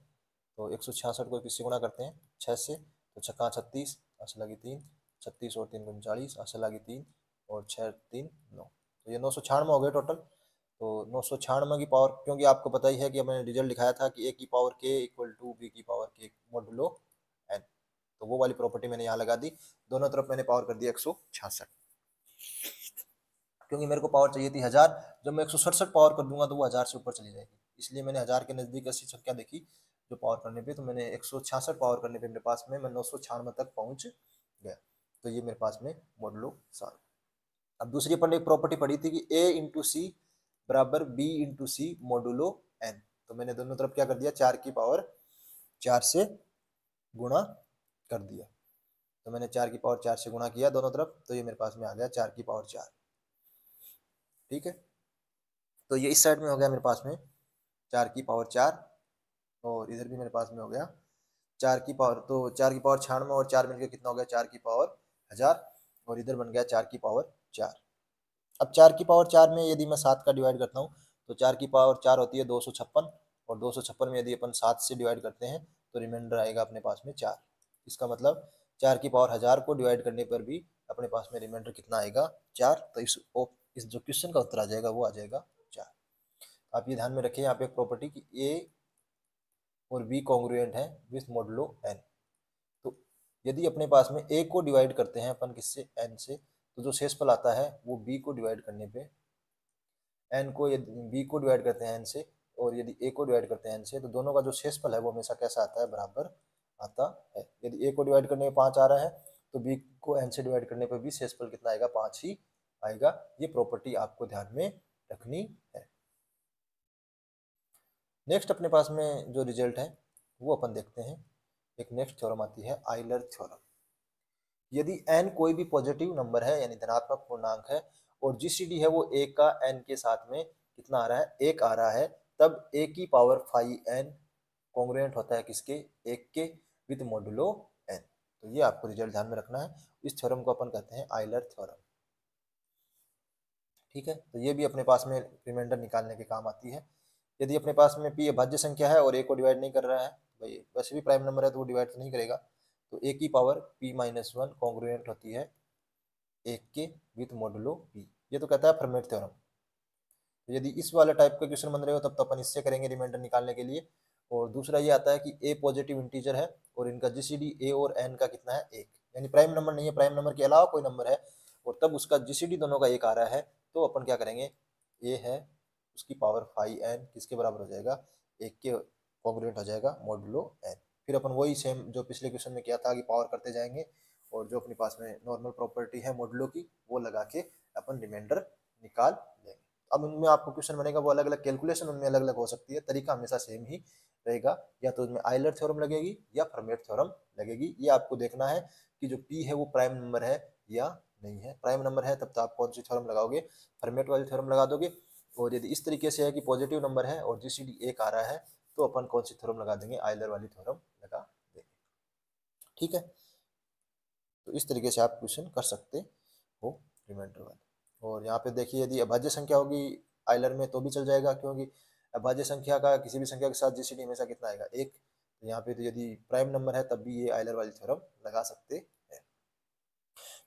तो 166 को किससे गुणा करते हैं 6 से, तो छक्का 36, आशा लगी 3, 36 और 3 39, आशा लगी 3, और 6 3 9, तो ये 996 हो गए टोटल। तो 996 की पावर, क्योंकि आपको पता ही है कि मैंने रिजल्ट दिखाया था कि ए की पावर के इक्वल टू बी की पावर के मोडुलो एन, तो वो वाली प्रॉपर्टी मैंने यहाँ लगा दी। दोनों तरफ मैंने पावर कर दिया 166, क्योंकि मेरे को पावर चाहिए थी 1000। जब मैं 167 पावर कर दूंगा तो वो 1000 से ऊपर चली जाएगी, इसलिए मैंने 1000 के नजदीक ऐसी संख्या देखी जो पावर करने पे, तो मैंने 166 पावर करने पे मेरे पास में मैं 996 तक पहुंच गया। तो ये मेरे पास में मॉडुलो साल। अब दूसरी अपन ने एक प्रॉपर्टी पढ़ी थी कि a इंटू सी बराबर b इंटू सी मोडुलो n, तो मैंने दोनों तरफ क्या कर दिया 4 की पावर 4 से गुणा कर दिया। तो मैंने 4 की पावर 4 से गुणा किया दोनों तरफ, तो ये मेरे पास में आ गया 4 की पावर 4। ठीक है, तो ये इस साइड में हो गया मेरे पास में 4 की पावर 4, और इधर भी मेरे पास में हो गया 4 की पावर, तो 4 की पावर 96 और 4 मिलकर कितना हो गया 4 की पावर 1000, और इधर बन गया 4 की पावर 4। अब 4 की पावर 4 में यदि मैं 7 का डिवाइड करता हूँ तो 4 की पावर 4 होती है 256, और 256 में यदि अपन 7 से डिवाइड करते हैं तो रिमाइंडर आएगा अपने पास में 4। इसका मतलब 4 की पावर 1000 को डिवाइड करने पर भी अपने पास में रिमाइंडर कितना आएगा 4। तो इस जो क्वेश्चन का उत्तर आ जाएगा वो आ जाएगा 4। आप ये ध्यान में रखें यहाँ पे एक प्रॉपर्टी कि ए और बी कॉन्ग्रुएंट है विथ मॉडुलो एन। तो यदि अपने पास में ए को डिवाइड करते हैं अपन किससे एन से, तो जो शेषफल आता है वो बी को डिवाइड करने पे एन को, यदि बी को डिवाइड करते हैं एन से और यदि ए को डिवाइड करते हैं एन से, तो दोनों का जो शेषफल है वो हमेशा कैसा आता है बराबर आता है। यदि ए को डिवाइड करने में 5 आ रहा है तो बी को एन से डिवाइड करने पर भी शेषफल कितना आएगा 5 ही आएगा। ये प्रॉपर्टी आपको ध्यान में रखनी है। नेक्स्ट अपने पास में जो रिजल्ट है वो अपन देखते हैं। एक नेक्स्ट थ्योरम आती है आइलर थ्योरम। यदि n कोई भी पॉजिटिव नंबर है यानी धनात्मक पूर्णांक है और जीसीडी है वो a का n के साथ में कितना आ रहा है 1 आ रहा है, तब a की पावर 5n कॉन्ग्रुएंट होता है किसके 1 के विद मॉडुलो n। तो ये आपको रिजल्ट ध्यान में रखना है। इस थ्योरम को अपन कहते हैं आइलर थ्योरम। ठीक है, तो ये भी अपने पास में रिमाइंडर निकालने के काम आती है। यदि अपने पास में p अभाज्य संख्या है और a को डिवाइड नहीं कर रहा है, भाई वैसे भी प्राइम नंबर है तो वो डिवाइड तो नहीं करेगा, तो a की पावर p-1 कॉन्ग्रुएंट होती है 1 के विथ मॉडुलो p। ये तो कहता है फर्मेट थ्योरम। तो यदि इस वाले टाइप का क्वेश्चन बन रहे हो तब तो अपन इससे करेंगे रिमाइंडर निकालने के लिए। और दूसरा ये आता है कि a पॉजिटिव इंटीजर है और इनका जीसीडी a और n का कितना है 1, यानी प्राइम नंबर नहीं है, प्राइम नंबर के अलावा कोई नंबर है और तब उसका जीसीडी दोनों का 1 आ रहा है, तो अपन क्या करेंगे a है उसकी पावर 5n किसके बराबर हो जाएगा 1 के कॉन्ग्रुएंट हो जाएगा मॉडुलो n। फिर अपन वही सेम जो पिछले क्वेश्चन में किया था कि पावर करते जाएंगे और जो अपने पास में नॉर्मल प्रॉपर्टी है मॉडुलो की वो लगा के अपन रिमाइंडर निकाल लेंगे। अब उनमें आपको क्वेश्चन बनेगा वो अलग अलग कैलकुलेशन उनमें अलग अलग हो सकती है, तरीका हमेशा सेम ही रहेगा, या तो उसमें आइलर थ्योरम लगेगी या फर्मेट थ्योरम लगेगी। ये आपको देखना है कि जो p है वो प्राइम नंबर है या नहीं है। प्राइम नंबर है तब तो आप कौन सी थ्योरम लगाओगे फर्मेट वाली थ्योरम लगा दोगे, और यदि इस तरीके से है कि पॉजिटिव नंबर है और जीसीडी 1 आ रहा है तो अपन कौन सी थ्योरम लगा देंगे आइलर वाली थ्योरम लगा देंगे। ठीक है, तो इस तरीके से आप क्वेश्चन कर सकते हो रिमाइंडर वाले। और यहाँ पे देखिए यदि अभाज्य संख्या होगी आइलर में तो भी चल जाएगा, क्योंकि अभाज्य संख्या का किसी भी संख्या के साथ जीसीडी हमेशा कितना आएगा 1। तो यहाँ पे तो यदि प्राइम नंबर है तब भी ये आइलर वाली थ्योरम लगा सकते हैं।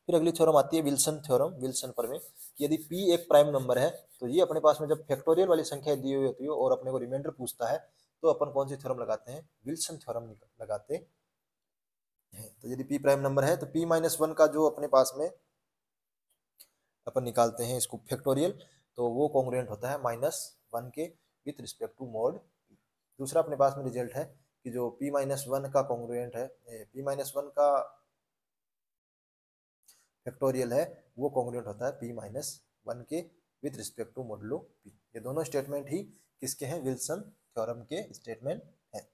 फिर अगली थ्योरम आती है विल्सन थ्योरम। विल्सन प्रमेय कि यदि p एक प्राइम नंबर है तो ये अपने पास में जब फैक्टोरियल वाली संख्या दी हुई होती है और अपने को रिमाइंडर पूछता है तो अपन कौन सी थ्योरम लगाते हैं विल्सन थ्योरम लगाते हैं। तो यदि p प्राइम नंबर है तो p-1 का जो अपने पास में अपन निकालते हैं इसको फैक्टोरियल, तो वो कॉन्ग्रुएंट होता है -1 के विथ रिस्पेक्ट टू मॉड। दूसरा अपने पास में रिजल्ट है कि जो p-1 का कॉन्ग्रुएंट है, p-1 का फैक्टोरियल है वो कॉन्ग्रुएंट होता है p-1 के with respect to modulo P. ये दोनों स्टेटमेंट ही किसके हैं, विल्सन थ्योरम के स्टेटमेंट हैं।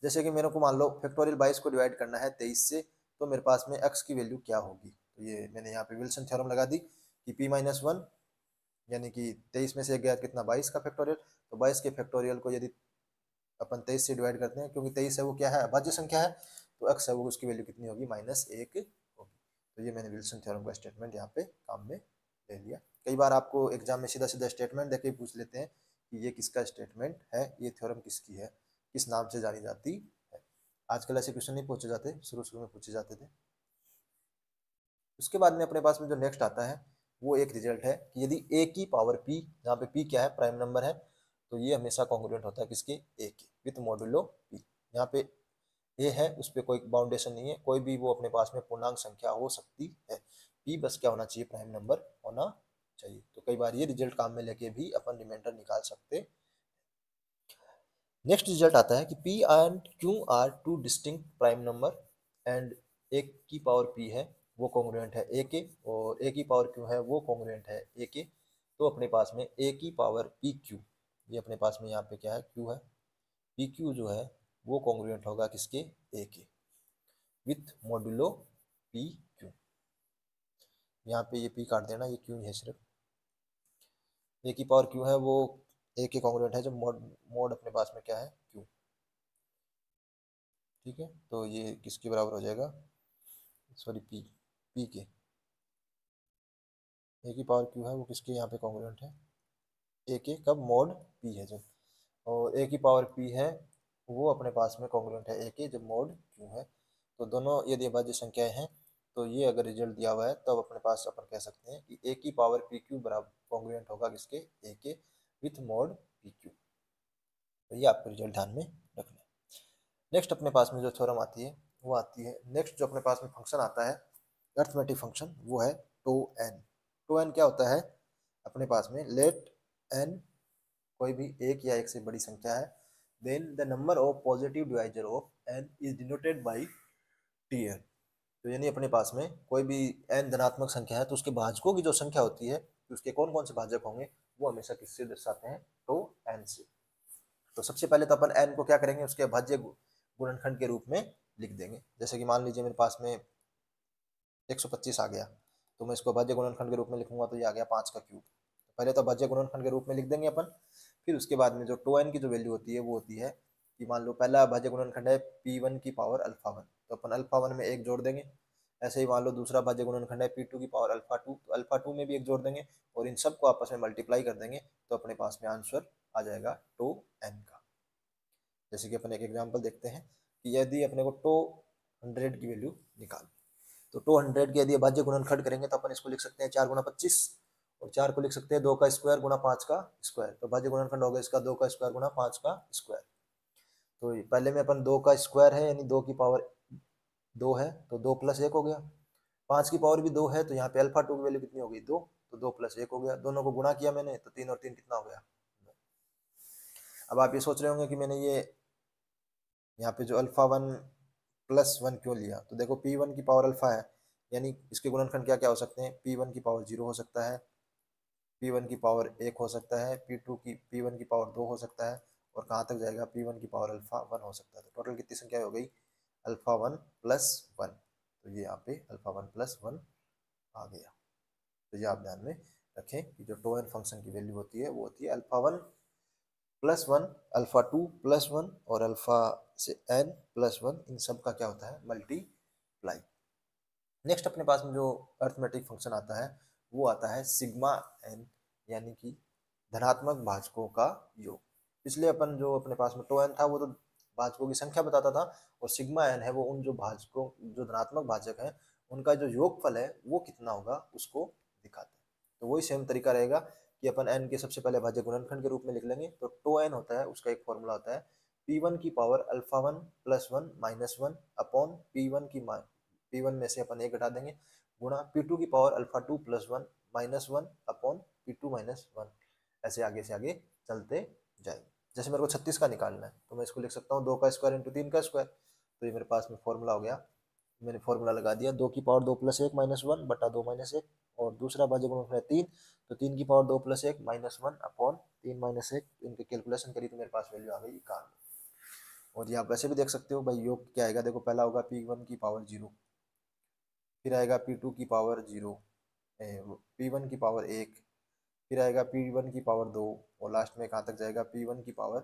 जैसे कि मेरे को मान लो फैक्टोरियल 22 को डिवाइड करना है 23 से, तो मेरे पास में x की वैल्यू क्या होगी, तो ये मैंने यहाँ पे विल्सन थ्योरम लगा दी कि p-1 यानी कि 23 में से एक गया कितना 22 का फैक्टोरियल, तो 22 के फैक्टोरियल को यदि अपन 23 से डिवाइड करते हैं, क्योंकि 23 है वो क्या है, अभाज्य संख्या है, तो x है वो उसकी वैल्यू कितनी होगी, -1 होगी। तो ये मैंने विल्सन थ्योरम का स्टेटमेंट यहाँ पे काम में ले लिया। कई बार आपको एग्जाम में सीधा सीधा स्टेटमेंट देके पूछ लेते हैं कि ये किसका स्टेटमेंट है, ये थ्योरम किसकी है, किस नाम से जानी जाती है। आजकल ऐसे क्वेश्चन नहीं पूछे जाते, शुरू शुरू में पूछे जाते थे। उसके बाद में अपने पास में जो नेक्स्ट आता है वो एक रिजल्ट है कि यदि a की पावर p, जहाँ पे p क्या है, प्राइम नंबर है, तो ये हमेशा कॉन्ग्रुएंट होता है किसके, a के विथ मॉडुलो p। यहाँ पे a है, उस पर कोई बाउंडेशन नहीं है, कोई भी वो अपने पास में पूर्णांक संख्या हो सकती है, p बस क्या होना चाहिए, प्राइम नंबर होना चाहिए। तो कई बार ये रिजल्ट काम में लेके भी अपन रिमाइंडर निकाल सकते। नेक्स्ट रिजल्ट आता है कि p and q are two distinct prime number and a की पावर p है वो कॉन्ग्रुएंट है a के, और a की पावर q है वो कॉन्ग्रुएंट है a के। तो अपने पास में a की पावर pq, ये अपने पास में यहाँ पे क्या है, q है, pq जो है वो कॉन्ग्रुएंट होगा किसके, a के विथ मॉडुलो pq। यहाँ पे ये p काट देना, ये q है सिर्फ, a की पावर q है वो a के कॉन्ग्रुएंट है, जो मोड अपने पास में क्या है, q। ठीक है, तो ये किसके बराबर हो जाएगा, सॉरी p के, a की पावर q है वो किसके यहाँ पे कॉन्ग्रुएंट है, a के, कब, मोड p है जब, और a की पावर p है वो अपने पास में कॉन्ग्रुएंट है a के जब मोड q है। तो दोनों यदि अभाज्य संख्याएं हैं, तो ये अगर रिजल्ट दिया हुआ है तब अपने पास अपन कह सकते हैं कि a की पावर pq बराबर कॉन्ग्रुएंट होगा किसके, a के विथ मोड pq। तो ये आपको रिजल्ट ध्यान में रखना है। नेक्स्ट अपने पास में जो थ्योरम आती है वो आती है, नेक्स्ट जो अपने पास में फंक्शन आता है अर्थमेटिक फंक्शन, वो है टो एन। टो एन क्या होता है, अपने पास में लेट एन कोई भी एक या एक से बड़ी संख्या है, then the number of positive divisor of N is denoted by T N. तो यानी अपने पास में कोई भी एन धनात्मक संख्या है तो उसके भाजकों की जो संख्या होती है, उसके कौन कौन से भाजक होंगे, वो हमेशा किससे दर्शाते हैं, टो एन से। तो सबसे पहले तो अपन n को क्या करेंगे, उसके अभाज्य गुणनखंड के रूप में लिख देंगे। जैसे कि मान लीजिए मेरे पास में 125 आ गया, तो मैं इसको अभाज्य गुणनखंड के रूप में लिखूंगा, तो ये आ गया 5 का क्यूब। तो पहले तो अभाज्य गुणनखंड के रूप में लिख देंगे अपन, फिर उसके बाद में जो टो एन की जो वैल्यू होती है वो होती है कि मान लो पहला अभाज्य गुणनखंड है p1 की पावर अल्फा 1, तो अपन अल्फा 1 में एक जोड़ देंगे। ऐसे ही मान लो दूसरा अभाज्य गुणनखंड है p2 की पावर अल्फा 2, तो अल्फा 2 में भी एक जोड़ देंगे और इन सबको आपस में मल्टीप्लाई कर देंगे, तो अपने पास में आंसर आ जाएगा टो एन का। जैसे कि अपन एक एग्जांपल देखते हैं कि यदि अपने को टो 100 की वैल्यू निकाल, तो 200 के यदि अभाज्य गुणनखंड करेंगे तो अपन इसको लिख सकते हैं 4 गुणा 25, और 4 को लिख सकते हैं 2 का स्क्वायर गुणा 5 का स्क्वायर, तो अभाज्य गुणनखंड होगा इसका 2 का स्क्वायर गुणा 5 का स्क्वायर। तो पहले में अपन 2 का स्क्वायर है यानी 2 की पावर 2 है, तो 2 प्लस 1 हो गया, 5 की पावर भी 2 है, तो यहाँ पे अल्फा 2 की वैल्यू कितनी हो गई, 2, तो 2 प्लस 1 हो गया, दोनों को गुणा किया मैंने तो 3 और 3 कितना हो गया। अब आप ये सोच रहे होंगे कि मैंने ये यहाँ पे जो अल्फा 1 प्लस 1 क्यों लिया, तो देखो p1 की पावर अल्फा है, यानी इसके गुणनखंड क्या क्या हो सकते हैं, p1 की पावर 0 हो सकता है, p1 की पावर 1 हो सकता है, p1 की पावर 2 हो सकता है, और कहाँ तक जाएगा, p1 की पावर अल्फा 1 हो सकता है। तो टोटल कितनी संख्या हो गई, अल्फा 1 प्लस 1, तो ये यहाँ पे अल्फा 1 प्लस 1 आ गया। तो ये आप ध्यान में रखें कि जो टो एन फंक्शन की वैल्यू होती है वो होती है अल्फा 1 प्लस 1, अल्फा 2 प्लस 1 और अल्फा से n प्लस 1, इन सब का क्या होता है, मल्टीप्लाई। नेक्स्ट अपने पास में जो अर्थमेटिक फंक्शन आता है वो आता है सिग्मा एन, यानी कि धनात्मक भाजकों का योग। इसलिए अपन जो अपने पास में टो एन था वो तो भाजकों की संख्या बताता था, और सिग्मा एन है वो उन जो भाजकों, जो धनात्मक भाजक हैं उनका जो योगफल है वो कितना होगा उसको दिखाता है। तो वही सेम तरीका रहेगा कि अपन एन के सबसे पहले भाज्य गुणनखंड के रूप में लिख लेंगे। तो टो एन होता है, उसका एक फॉर्मूला होता है p1 की power alpha 1 plus 1 minus 1 upon p1 में से अपन एक घटा देंगे, गुणा p2 की power alpha 2 plus 1 minus 1 upon p2 minus 1, ऐसे आगे से आगे चलते जाएंगे। जैसे मेरे को 36 का निकालना है तो मैं इसको लिख सकता हूँ 2 का स्क्वायर इंटू 3 का स्क्वायर, तो ये मेरे पास में फॉर्मूला हो गया मैंने फॉर्मूला लगा दिया, 2 की पावर 2 + 1 - 1 बटा 2 - 1, और दूसरा भाज्य गुणनफल है 3, तो 3 की पावर 2 + 1 - 1 1 इनके कैलकुलेशन करी तो मेरे पास वैल्यू आ गई 91। और ये आप वैसे भी देख सकते हो भाई, योग क्या आएगा, देखो पहला होगा P1 की पावर 0, फिर आएगा P2 की पावर 0, P1 की पावर 1, फिर आएगा P1 की पावर 2, और लास्ट में कहाँ तक जाएगा P1 की पावर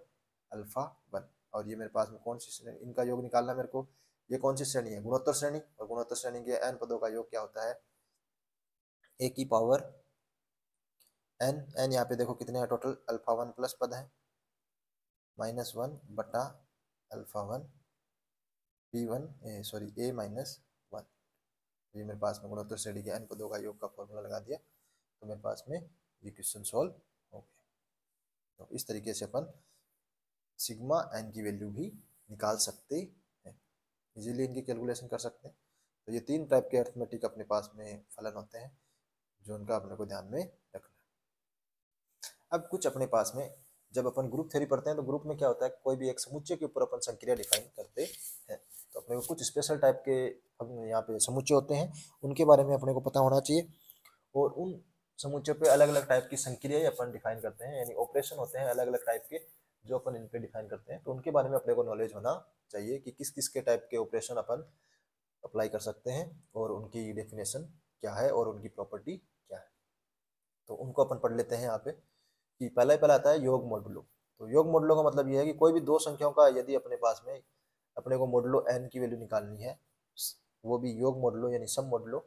α1। और ये मेरे पास में कौन सी श्रेणी, इनका योग निकालना मेरे को, ये कौन सी श्रेणी है, गुणोत्तर श्रेणी, और गुणोत्तर श्रेणी के n पदों का योग क्या होता है, a की पावर n। यहाँ पे देखो कितने हैं टोटल, α1 प्लस पद है -1 बटा α1 P1 सॉरी a-1। ये मेरे पास में गुणोत्तर श्रेणी के n पदों का योग का फॉर्मूला लगा दिया, तो मेरे पास में ये क्वेश्चन सॉल्व हो गया। तो इस तरीके से अपन सिग्मा n की वैल्यू भी निकाल सकते हैं, इजीली इनकी कैलकुलेशन कर सकते हैं। तो ये 3 टाइप के अर्थमेटिक अपने पास में फलन होते हैं जो उनका अपने को ध्यान में रखना है। अब कुछ अपने पास में जब अपन ग्रुप थ्योरी पढ़ते हैं तो ग्रुप में क्या होता है, कोई भी एक समुच्चय के ऊपर अपन संक्रिया डिफाइन करते हैं, तो अपने को कुछ स्पेशल टाइप के यहाँ पे समुच्चय होते हैं, उनके बारे में अपने को पता होना चाहिए। और उन समुच्चय पे अलग अलग टाइप की संक्रियाएं अपन डिफाइन करते हैं, यानी ऑपरेशन होते हैं अलग अलग टाइप के जो अपन इन पे डिफाइन करते हैं, तो उनके बारे में अपने को नॉलेज होना चाहिए कि किस किस के टाइप के ऑपरेशन अपन अप्लाई कर सकते हैं और उनकी डेफिनेशन क्या है और उनकी प्रॉपर्टी क्या है। तो उनको अपन पढ़ लेते हैं यहाँ पे, कि पहला ही पहला आता है योग मॉडुलो। तो योग मॉडुलो का मतलब ये है कि कोई भी दो संख्याओं का यदि अपने पास में अपने को मॉडुलो n की वैल्यू निकालनी है, वो भी योग मॉडुलो यानी सम मॉडुलो,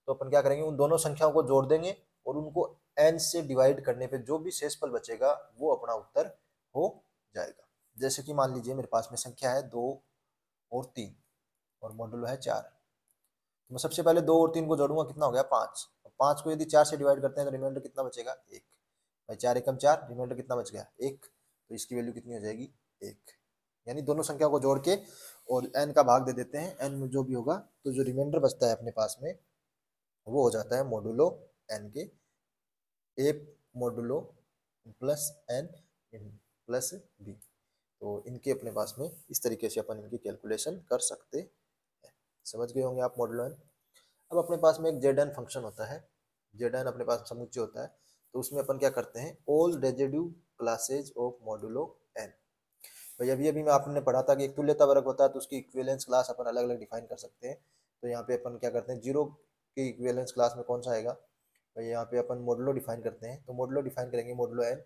तो अपन क्या करेंगे, उन दोनों संख्याओं को जोड़ देंगे और उनको n से डिवाइड करने पे जो भी शेषफल बचेगा वो अपना उत्तर हो जाएगा। जैसे कि मान लीजिए मेरे पास में संख्या है 2 और 3 और मॉडुलो है 4, तो मैं सबसे पहले 2 और 3 को जोड़ूंगा, कितना हो गया 5। 5 को यदि 4 से डिवाइड करते हैं तो रिमाइंडर कितना बचेगा 1, भाई 4 एकम 4, रिमाइंडर कितना बच गया 1, तो इसकी वैल्यू कितनी हो जाएगी 1। यानी दोनों संख्या को जोड़ के और n का भाग दे देते हैं, n में जो भी होगा तो जो रिमाइंडर बचता है अपने पास में वो हो जाता है मॉडुलो n के a modulo plus n plus b। तो इनके अपने पास में इस तरीके से अपन इनकी कैलकुलेशन कर सकते हैं। समझ गए होंगे आप मॉडुलो n। अब अपने पास में एक Zn फंक्शन होता है, Zn अपने पास समुच्चय होता है, तो उसमें अपन क्या करते हैं, all residue classes of modulo n। भाई अभी मैं आपने पढ़ा था कि एक तुल्यता वर्ग होता है तो उसकी इक्विवेलेंस क्लास अपन अलग अलग डिफाइन कर सकते हैं। तो यहाँ पे अपन क्या करते हैं, जीरो की इक्विवेलेंस क्लास में कौन सा आएगा, भाई यहाँ पे अपन मॉडुलो डिफाइन करते हैं, तो मॉडुलो डिफाइन करेंगे मॉडुलो n।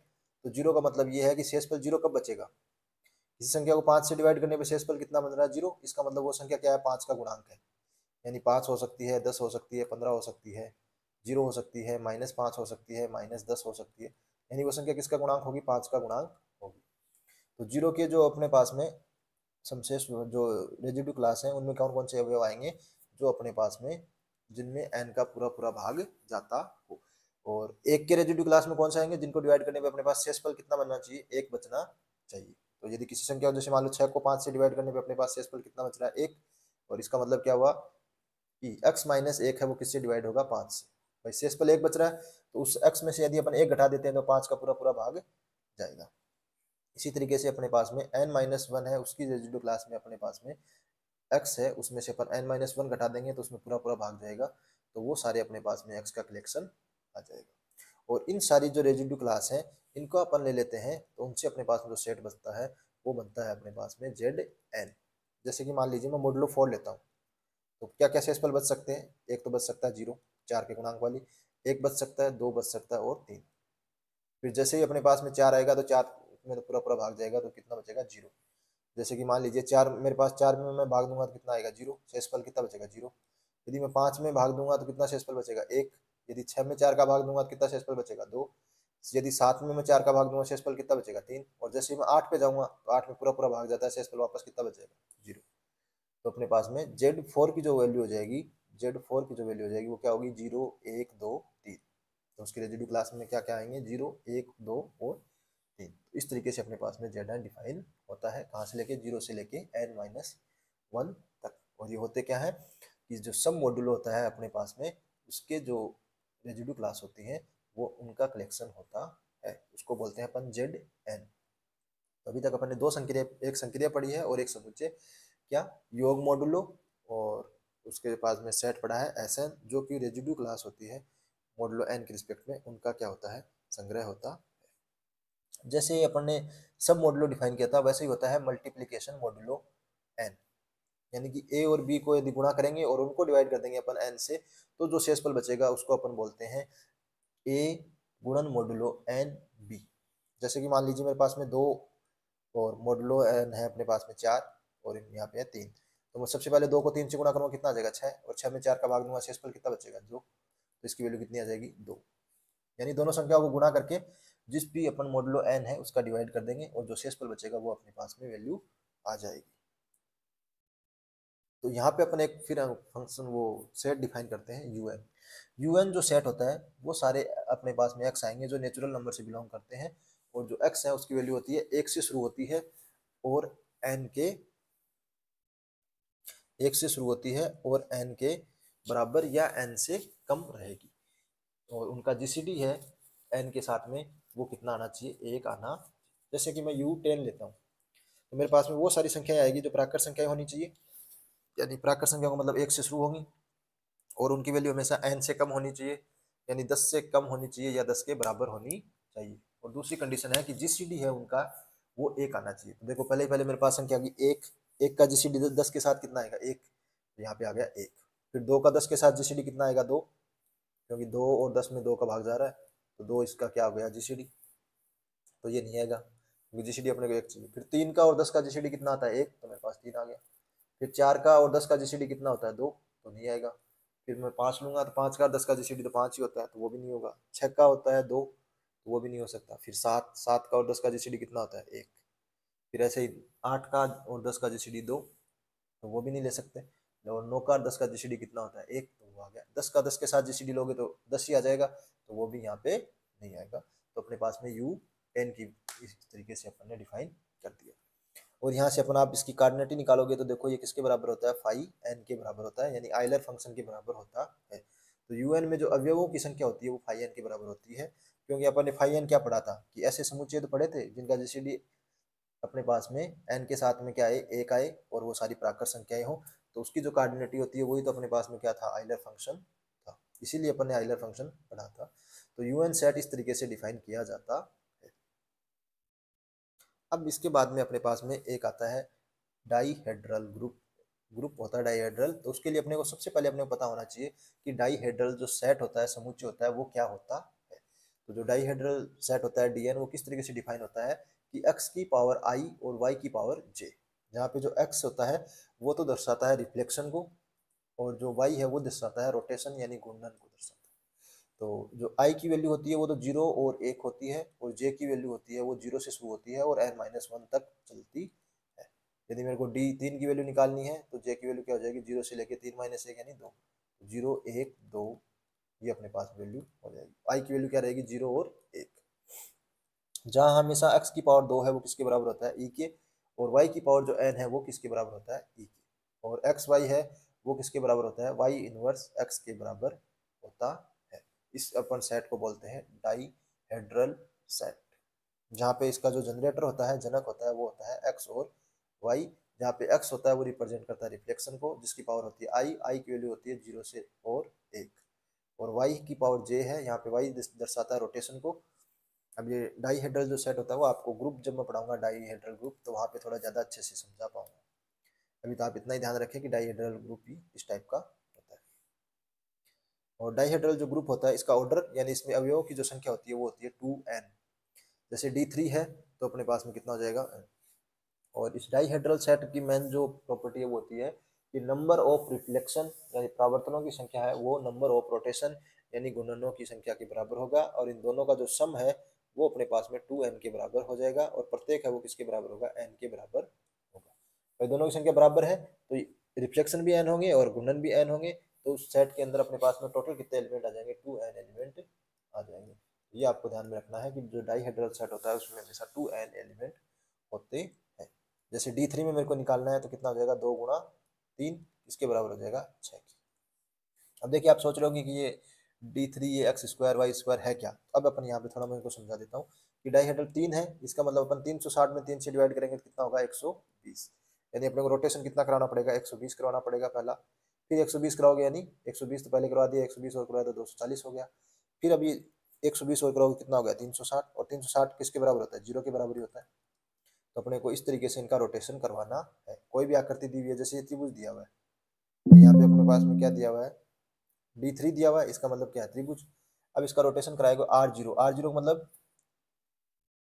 तो जीरो का मतलब ये है कि शेषफल जीरो कब बचेगा, किसी संख्या को 5 से डिवाइड करने पर शेषफल कितना बन रहा है जीरो, इसका मतलब वो संख्या क्या है 5 का गुणांक है। यानी 5 हो सकती है, 10 हो सकती है, 15 हो सकती है, 0 हो सकती है, -5 हो सकती है, -10 हो सकती है, यानी वो संख्या किसका गुणांक होगी 5 का गुणांक होगी। तो जीरो के जो अपने पास में समशेष जो रेजिड्यू क्लास है उनमें कौन कौन से अवयव आएंगे, जो अपने पास में जिनमें n का पूरा पूरा भाग जाता हो। और एक के रेजिड्यू क्लास में कौन से आएंगे, जिनको डिवाइड करने पे अपने पास शेषफल कितना बनना चाहिए 1 बचना चाहिए। तो यदि किसी संख्या जैसे मान लो 6 को 5 से डिवाइड करने पे अपने पास शेषफल कितना बच रहा है 1, और इसका मतलब क्या हुआ कि x माइनस 1 है वो किससे डिवाइड होगा 5 से। भाई शेषफल 1 बच रहा है तो उस x में से यदि अपन 1 घटा देते हैं तो 5 का पूरा पूरा भाग जाएगा। इसी तरीके से अपने पास में n-1 है, उसकी रेजिड्यू क्लास में अपने पास में x है, उसमें से अपन n-1 घटा देंगे तो उसमें पूरा पूरा भाग जाएगा, तो वो सारे अपने पास में x का कलेक्शन आ जाएगा। और इन सारी जो रेजिड्यू क्लास है इनको अपन ले लेते हैं तो उनसे अपने पास में जो सेट बचता है वो बनता है अपने पास में Zn। जैसे कि मान लीजिए मैं मॉडुलो 4 लेता हूँ, तो क्या क्या शेषफल बच सकते हैं, एक तो बच सकता है 0 4 के गुणांक वाली, एक बच सकता है, 2 बच सकता है और 3। फिर जैसे ही अपने पास में 4 आएगा तो 4 में तो पूरा पूरा भाग जाएगा, तो कितना बचेगा 0। जैसे कि मान लीजिए 4 मेरे पास 4 में मैं भाग दूंगा तो कितना आएगा 0, शेषफल कितना बचेगा 0। यदि मैं 5 में भाग दूंगा तो कितना शेषफल बचेगा 1। यदि 6 में 4 का भाग दूंगा तो कितना शेषफल बचेगा 2। यदि 7 में मैं 4 का भाग दूंगा शेषफल कितना बचेगा 3। और जैसे ही मैं 8 पे जाऊंगा तो 8 में पूरा पूरा भाग जाता है, शेषफल वापस कितना बचेगा 0। तो अपने पास में Z4 की जो वैल्यू हो जाएगी, Z4 की जो वैल्यू हो जाएगी वो क्या होगी 0 1 2 3। तो उसके रेजिड्यू क्लास में क्या क्या आएंगे 0 1 2 और 3। तो इस तरीके से अपने पास में Zn डिफाइन होता है, कहाँ से लेके 0 से लेके n-1 तक। और ये होते क्या है कि जो सब मॉड्यूल होता है अपने पास में उसके जो रेजिड्यू क्लास होती हैं वो उनका कलेक्शन होता है, उसको बोलते हैं अपन Zn। तो अभी तक अपन ने दो संक्रिया, एक संक्रिया पढ़ी है और एक समुच्चय, क्या योग मॉडुलो और उसके पास में सेट पड़ा है Sn, जो कि रेजिड्यू क्लास होती है मॉडुलो n के रिस्पेक्ट में, उनका क्या होता है, संग्रह होता है। जैसे अपन ने सब मॉडुलो डिफाइन किया था, वैसे ही होता है मल्टीप्लीकेशन मॉडुलो n, यानी कि a और b को यदि गुणा करेंगे और उनको डिवाइड कर देंगे अपन n से, तो जो शेषफल बचेगा उसको अपन बोलते हैं a गुणन मॉडुलो n b। जैसे कि मान लीजिए मेरे पास में 2 और मॉडुलो n है अपने पास में 4 और यहाँ पे है 3, तो मैं सबसे पहले 2 को 3 से गुणा करूँगा, कितना आ जाएगा 6, और 6 में 4 का भाग दूंगा, शेषफल कितना बचेगा 2, तो इसकी वैल्यू कितनी आ जाएगी 2। यानी दोनों संख्याओं को गुणा करके जिस भी अपन मॉडुलो n है उसका डिवाइड कर देंगे और जो शेषफल बचेगा वो अपने पास में वैल्यू आ जाएगी। तो यहाँ पे अपन एक फिर फंक्शन वो सेट डिफाइन करते हैं un जो सेट होता है वो सारे अपने पास में x आएंगे जो नेचुरल नंबर से बिलोंग करते हैं, और जो x है उसकी वैल्यू होती है 1 से शुरू होती है और n के 1 से शुरू होती है और n के बराबर या n से कम रहेगी, और उनका जीसीडी है n के साथ में वो कितना आना चाहिए, 1 आना। जैसे कि मैं u10 लेता हूँ तो मेरे पास में वो सारी संख्याएं आएगी जो प्राकृत संख्याएं होनी चाहिए, यानी प्राकृत संख्या को मतलब 1 से शुरू होंगी और उनकी वैल्यू हमेशा n से कम होनी चाहिए, यानी 10 से कम होनी चाहिए या 10 के बराबर होनी चाहिए। और दूसरी कंडीशन है कि जीसीडी है उनका वो 1 आना चाहिए। तो देखो पहले पहले मेरे पास संख्या आ गई 1, 1 का जीसीडी 10 के साथ कितना आएगा 1, यहाँ पे आ गया 1। फिर 2 का 10 के साथ जीसीडी कितना आएगा 2, क्योंकि 2 और 10 में 2 का भाग जा रहा है, तो 2 इसका क्या हो गया जीसीडी, तो ये नहीं आएगा क्योंकि जीसीडी अपने को 1 चाहिए। फिर 3 का और 10 का जीसीडी कितना आता है 1, तो मेरे पास 3 आ गया। फिर 4 का और 10 का जीसीडी कितना होता है 2, तो नहीं आएगा। फिर मैं 5 लूंगा तो 5 का 10 का जीसीडी तो 5 ही होता है, तो वो भी नहीं होगा। 6 का होता है 2, तो वो भी नहीं हो सकता। फिर 7 का और 10 का जीसीडी कितना होता है 1। फिर ऐसे ही 8 का और 10 का जीसीडी 2, तो वो भी नहीं ले सकते। और 9 का और 10 का जीसीडी कितना होता है 1, तो वो आ गया। 10 का 10 के साथ जीसीडी लोगे तो 10 ही आ जाएगा, तो वो भी यहाँ पे नहीं आएगा। तो अपने पास में UN की इस तरीके से अपन ने डिफाइन कर दिया। और यहाँ से अपन आप इसकी कार्डिनेटी निकालोगे तो देखो ये किसके बराबर होता है, फाई n के बराबर होता है, यानी आइलर फंक्शन के बराबर होता है। तो UN में जो अवयवों की संख्या होती है वो फाई n के बराबर होती है, क्योंकि अपन ने फाई n क्या पढ़ा था कि ऐसे समुच्चय तो पढ़े थे जिनका जीसीडी अपने पास में n के साथ में क्या आए 1 आए और वो सारी प्राकृत संख्याएं हो, तो उसकी जो कार्डिनेटी होती है वही तो अपने पास में क्या था, आइलर फंक्शन था। इसीलिए अपन ने आइलर फंक्शन पढ़ा था। तो UN सेट इस तरीके से डिफाइन किया जाता है। अब इसके बाद में अपने पास में एक आता है डाईहेड्रल ग्रुप होता है डाईहेड्रल। तो उसके लिए अपने को सबसे पहले अपने को पता होना चाहिए कि डाईहेड्रल जो सेट होता है, समुच्चय होता है, वो क्या होता है। तो जो डाईहेड्रल सेट होता है DN, वो किस तरीके से डिफाइन होता है कि x की पावर i और y की पावर j। जहाँ पे जो x होता है वो तो दर्शाता है रिफ्लेक्शन को, और जो y है वो दर्शाता है रोटेशन यानी घूर्णन को दर्शाता है। तो जो i की वैल्यू होती है वो तो 0 और 1 होती है, और j की वैल्यू होती है वो 0 से शुरू होती है और n-1 तक चलती है। यदि मेरे को D3 की वैल्यू निकालनी है तो j की वैल्यू क्या हो जाएगी, 0 से लेके 3-1 यानी 2, 0 1 2, ये अपने पास वैल्यू हो जाएगी। i की वैल्यू क्या रहेगी 0 और 1। जहाँ हमेशा x की पावर 2 है वो किसके बराबर होता है e के, और y की पावर जो n है वो किसके बराबर होता है e के, और x y है वो किसके बराबर होता है y इनवर्स x के बराबर होता है। इस अपन सेट को बोलते हैं डाईहेड्रल सेट, जहाँ पे इसका जो जनरेटर होता है, जनक होता है, वो होता है x और y। जहाँ पे x होता है वो रिप्रेजेंट करता है रिफ्लेक्शन को, जिसकी पावर होती है i की वैल्यू होती है 0 से और 1, और y की पावर j है, यहाँ पे y दर्शाता है रोटेशन को। अब ये डाईहेड्रल जो सेट होता है वो आपको ग्रुप जब मैं पढ़ाऊंगा डाईहेड्रल ग्रुप, तो वहाँ पे थोड़ा ज़्यादा अच्छे से समझा पाऊंगा। अभी तो आप इतना ही ध्यान रखें कि डाईहेड्रल ग्रुप ही इस टाइप का होता है। और डाईहेड्रल जो ग्रुप होता है इसका ऑर्डर यानी इसमें अवयवों की जो संख्या होती है वो होती है 2n। जैसे D3 है तो अपने पास में कितना हो जाएगा n। और इस डाईहेड्रल सेट की मेन जो प्रॉपर्टी है वो होती है कि नंबर ऑफ रिफ्लेक्शन यानी परावर्तनों की संख्या है वो नंबर ऑफ रोटेशन यानी घूर्णनों की संख्या के बराबर होगा, और इन दोनों का जो सम है वो अपने पास में 2n के बराबर हो जाएगा, और प्रत्येक है वो किसके बराबर होगा, n के बराबर होगा। तो दोनों की संख्या बराबर है तो रिफ्लेक्शन भी n होंगे और घूर्णन भी n होंगे, तो उस सेट के अंदर अपने पास में टोटल कितने एलिमेंट आ जाएंगे, 2n एलिमेंट आ जाएंगे। ये आपको ध्यान में रखना है कि जो डाईहेड्रल सेट होता है उसमें हमेशा 2n एलिमेंट होते हैं। जैसे D3 में मेरे को निकालना है तो कितना हो जाएगा 2 गुणा 3, इसके बराबर हो जाएगा 6 की। अब देखिए आप सोच रहे होंगे कि ये D3 ये x स्क्वायर वाई स्क्वायर है क्या। अब अपन यहाँ पे थोड़ा मैं इनको समझा देता हूँ कि डाईहेड्रल 3 है, इसका मतलब अपन 360 में 3 से डिवाइड करेंगे तो कितना होगा 120, यानी अपने को रोटेशन कितना कराना पड़ेगा 120 करवाना पड़ेगा पहला। फिर 120 कराओगे, यानी 120 तो पहले करवा दिया, 120 और करवाया तो 240 हो गया। फिर अभी 120 और कराओगे कितना हो गया 360, और 360 किसके बराबर होता है, 0 के बराबर ही होता है। तो अपने को इस तरीके से इनका रोटेशन करवाना है। कोई भी आकृति दी हुई है, जैसे ये त्रिभुज दिया हुआ है, यहाँ पे अपने पास में क्या दिया हुआ है, D3 दिया हुआ है, इसका मतलब क्या है, त्रिभुज। अब इसका रोटेशन कराएगा R0, R0 का मतलब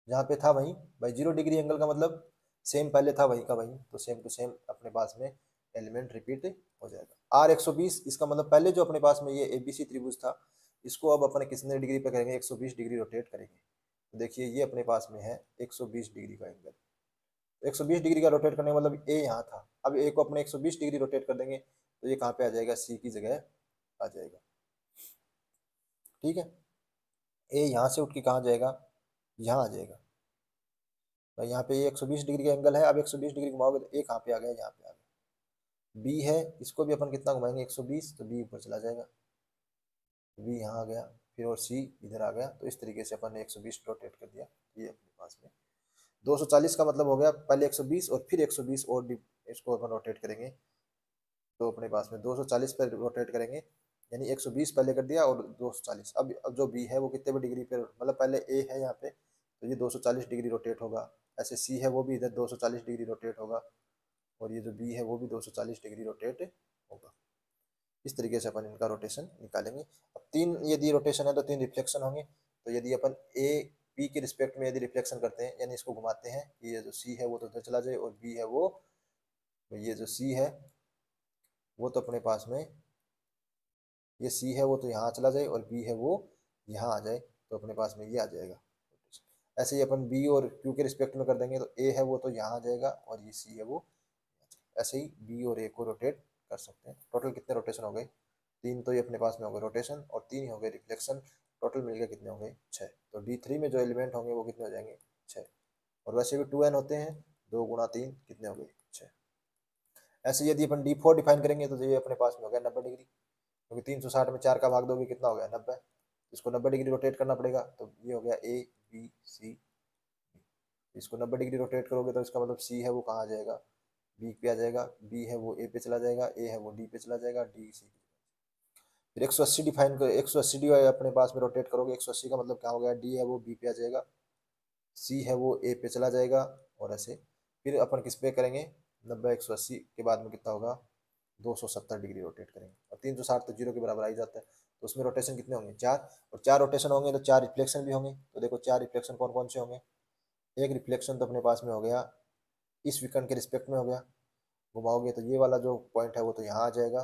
जहाँ पे था वहीं, भाई 0 डिग्री एंगल का मतलब सेम पहले था वहीं का वहीं, तो सेम टू सेम अपने पास में एलिमेंट रिपीट हो जाएगा। R120, इसका मतलब पहले जो अपने पास में ये ABC त्रिभुज था, इसको अब अपने कितने डिग्री पे करेंगे, 120 डिग्री रोटेट करेंगे। तो देखिए ये अपने पास में है 120 डिग्री का एंगल। 120 डिग्री का रोटेट करने का मतलब ए यहाँ था, अब ए को अपने 120 डिग्री रोटेट कर देंगे तो ये कहाँ पे आ जाएगा, सी की जगह आ जाएगा। ठीक है, ए यहाँ से उठ के कहाँ जाएगा, यहाँ आ जाएगा। तो यहाँ पे ये 120 डिग्री का एंगल है, अब 120 डिग्री घुमाओगे तो ए कहाँ पे आ गया, यहाँ पे आ गया। बी है, इसको भी अपन कितना घुमाएंगे 120, तो बी ऊपर चला जाएगा, बी यहाँ आ गया, फिर और सी इधर आ गया। तो इस तरीके से अपन ने 120 रोटेट कर दिया। ये अपने पास में 240 का मतलब हो गया पहले 120 और फिर 120 और इसको अपन रोटेट करेंगे, तो अपने पास में 240 पर रोटेट करेंगे, यानी 120 पहले कर दिया और 240। अब जो बी है वो कितने भी डिग्री पे, मतलब पहले ए है यहाँ पे तो ये 240 डिग्री रोटेट होगा, ऐसे सी है वो भी इधर 240 डिग्री रोटेट होगा, और ये जो बी है वो भी 240 डिग्री रोटेट होगा। इस तरीके से अपन इनका रोटेशन निकालेंगे। अब तीन यदि रोटेशन है तो तीन रिफ्लेक्शन होंगे। तो यदि अपन ए बी के रिस्पेक्ट में यदि रिफ्लेक्शन करते हैं, यानी इसको घुमाते हैं, ये जो सी है वो तो उधर चला जाए, और बी है वो, ये जो सी है वो तो अपने पास में, ये सी है वो तो यहाँ चला जाए, और बी है वो यहाँ आ जाए, तो अपने पास में ये आ जाएगा। ऐसे ही अपन बी और क्यू के रिस्पेक्ट में कर देंगे, तो ए है वो तो यहाँ आ जाएगा, और ये सी है वो, ऐसे ही बी और ए को रोटेट कर सकते हैं। टोटल कितने रोटेशन हो गए, तीन तो ये अपने पास में हो गए रोटेशन, और तीन ही हो गए रिफ्लेक्शन। टोटल मिलकर कितने हो गए, 6। तो D3 में जो एलिमेंट होंगे वो कितने हो जाएंगे, 6। और वैसे भी 2n होते हैं, 2 गुणा 3 कितने हो गए, 6। ऐसे यदि अपन D4 डिफाइन करेंगे तो ये अपने पास में हो गया 90 डिग्री, क्योंकि 360 में 4 का भाग दोगे कितना हो गया, 90। इसको 90 डिग्री रोटेट करना पड़ेगा, तो ये हो गया ए बी सी। इसको 90 डिग्री रोटेट करोगे तो इसका मतलब सी है वो कहाँ आ जाएगा, बी पे आ जाएगा, बी है वो ए पे चला जाएगा, ए है वो डी पे चला जाएगा, डी सी। फिर 180 डिफाइन कर, 180 डी अपने पास में रोटेट करोगे, 180 का मतलब क्या हो गया, डी है वो बी पे आ जाएगा, सी है वो ए पे चला जाएगा, और ऐसे। फिर अपन किस पे करेंगे, 90 180 के बाद में कितना होगा, 270 डिग्री रोटेट करेंगे, और 360 तो जीरो के बराबर आ ही जाता है। तो उसमें रोटेशन कितने होंगे, 4, और 4 रोटेशन होंगे तो 4 रिफ्लेक्शन भी होंगे। तो देखो 4 रिफ्लेक्शन कौन कौन से होंगे, एक रिफ्लेक्शन तो अपने पास में हो गया इस विकर्ण के रिस्पेक्ट में हो गया, घुमाओगे तो ये वाला जो पॉइंट है वो तो यहाँ आ जाएगा,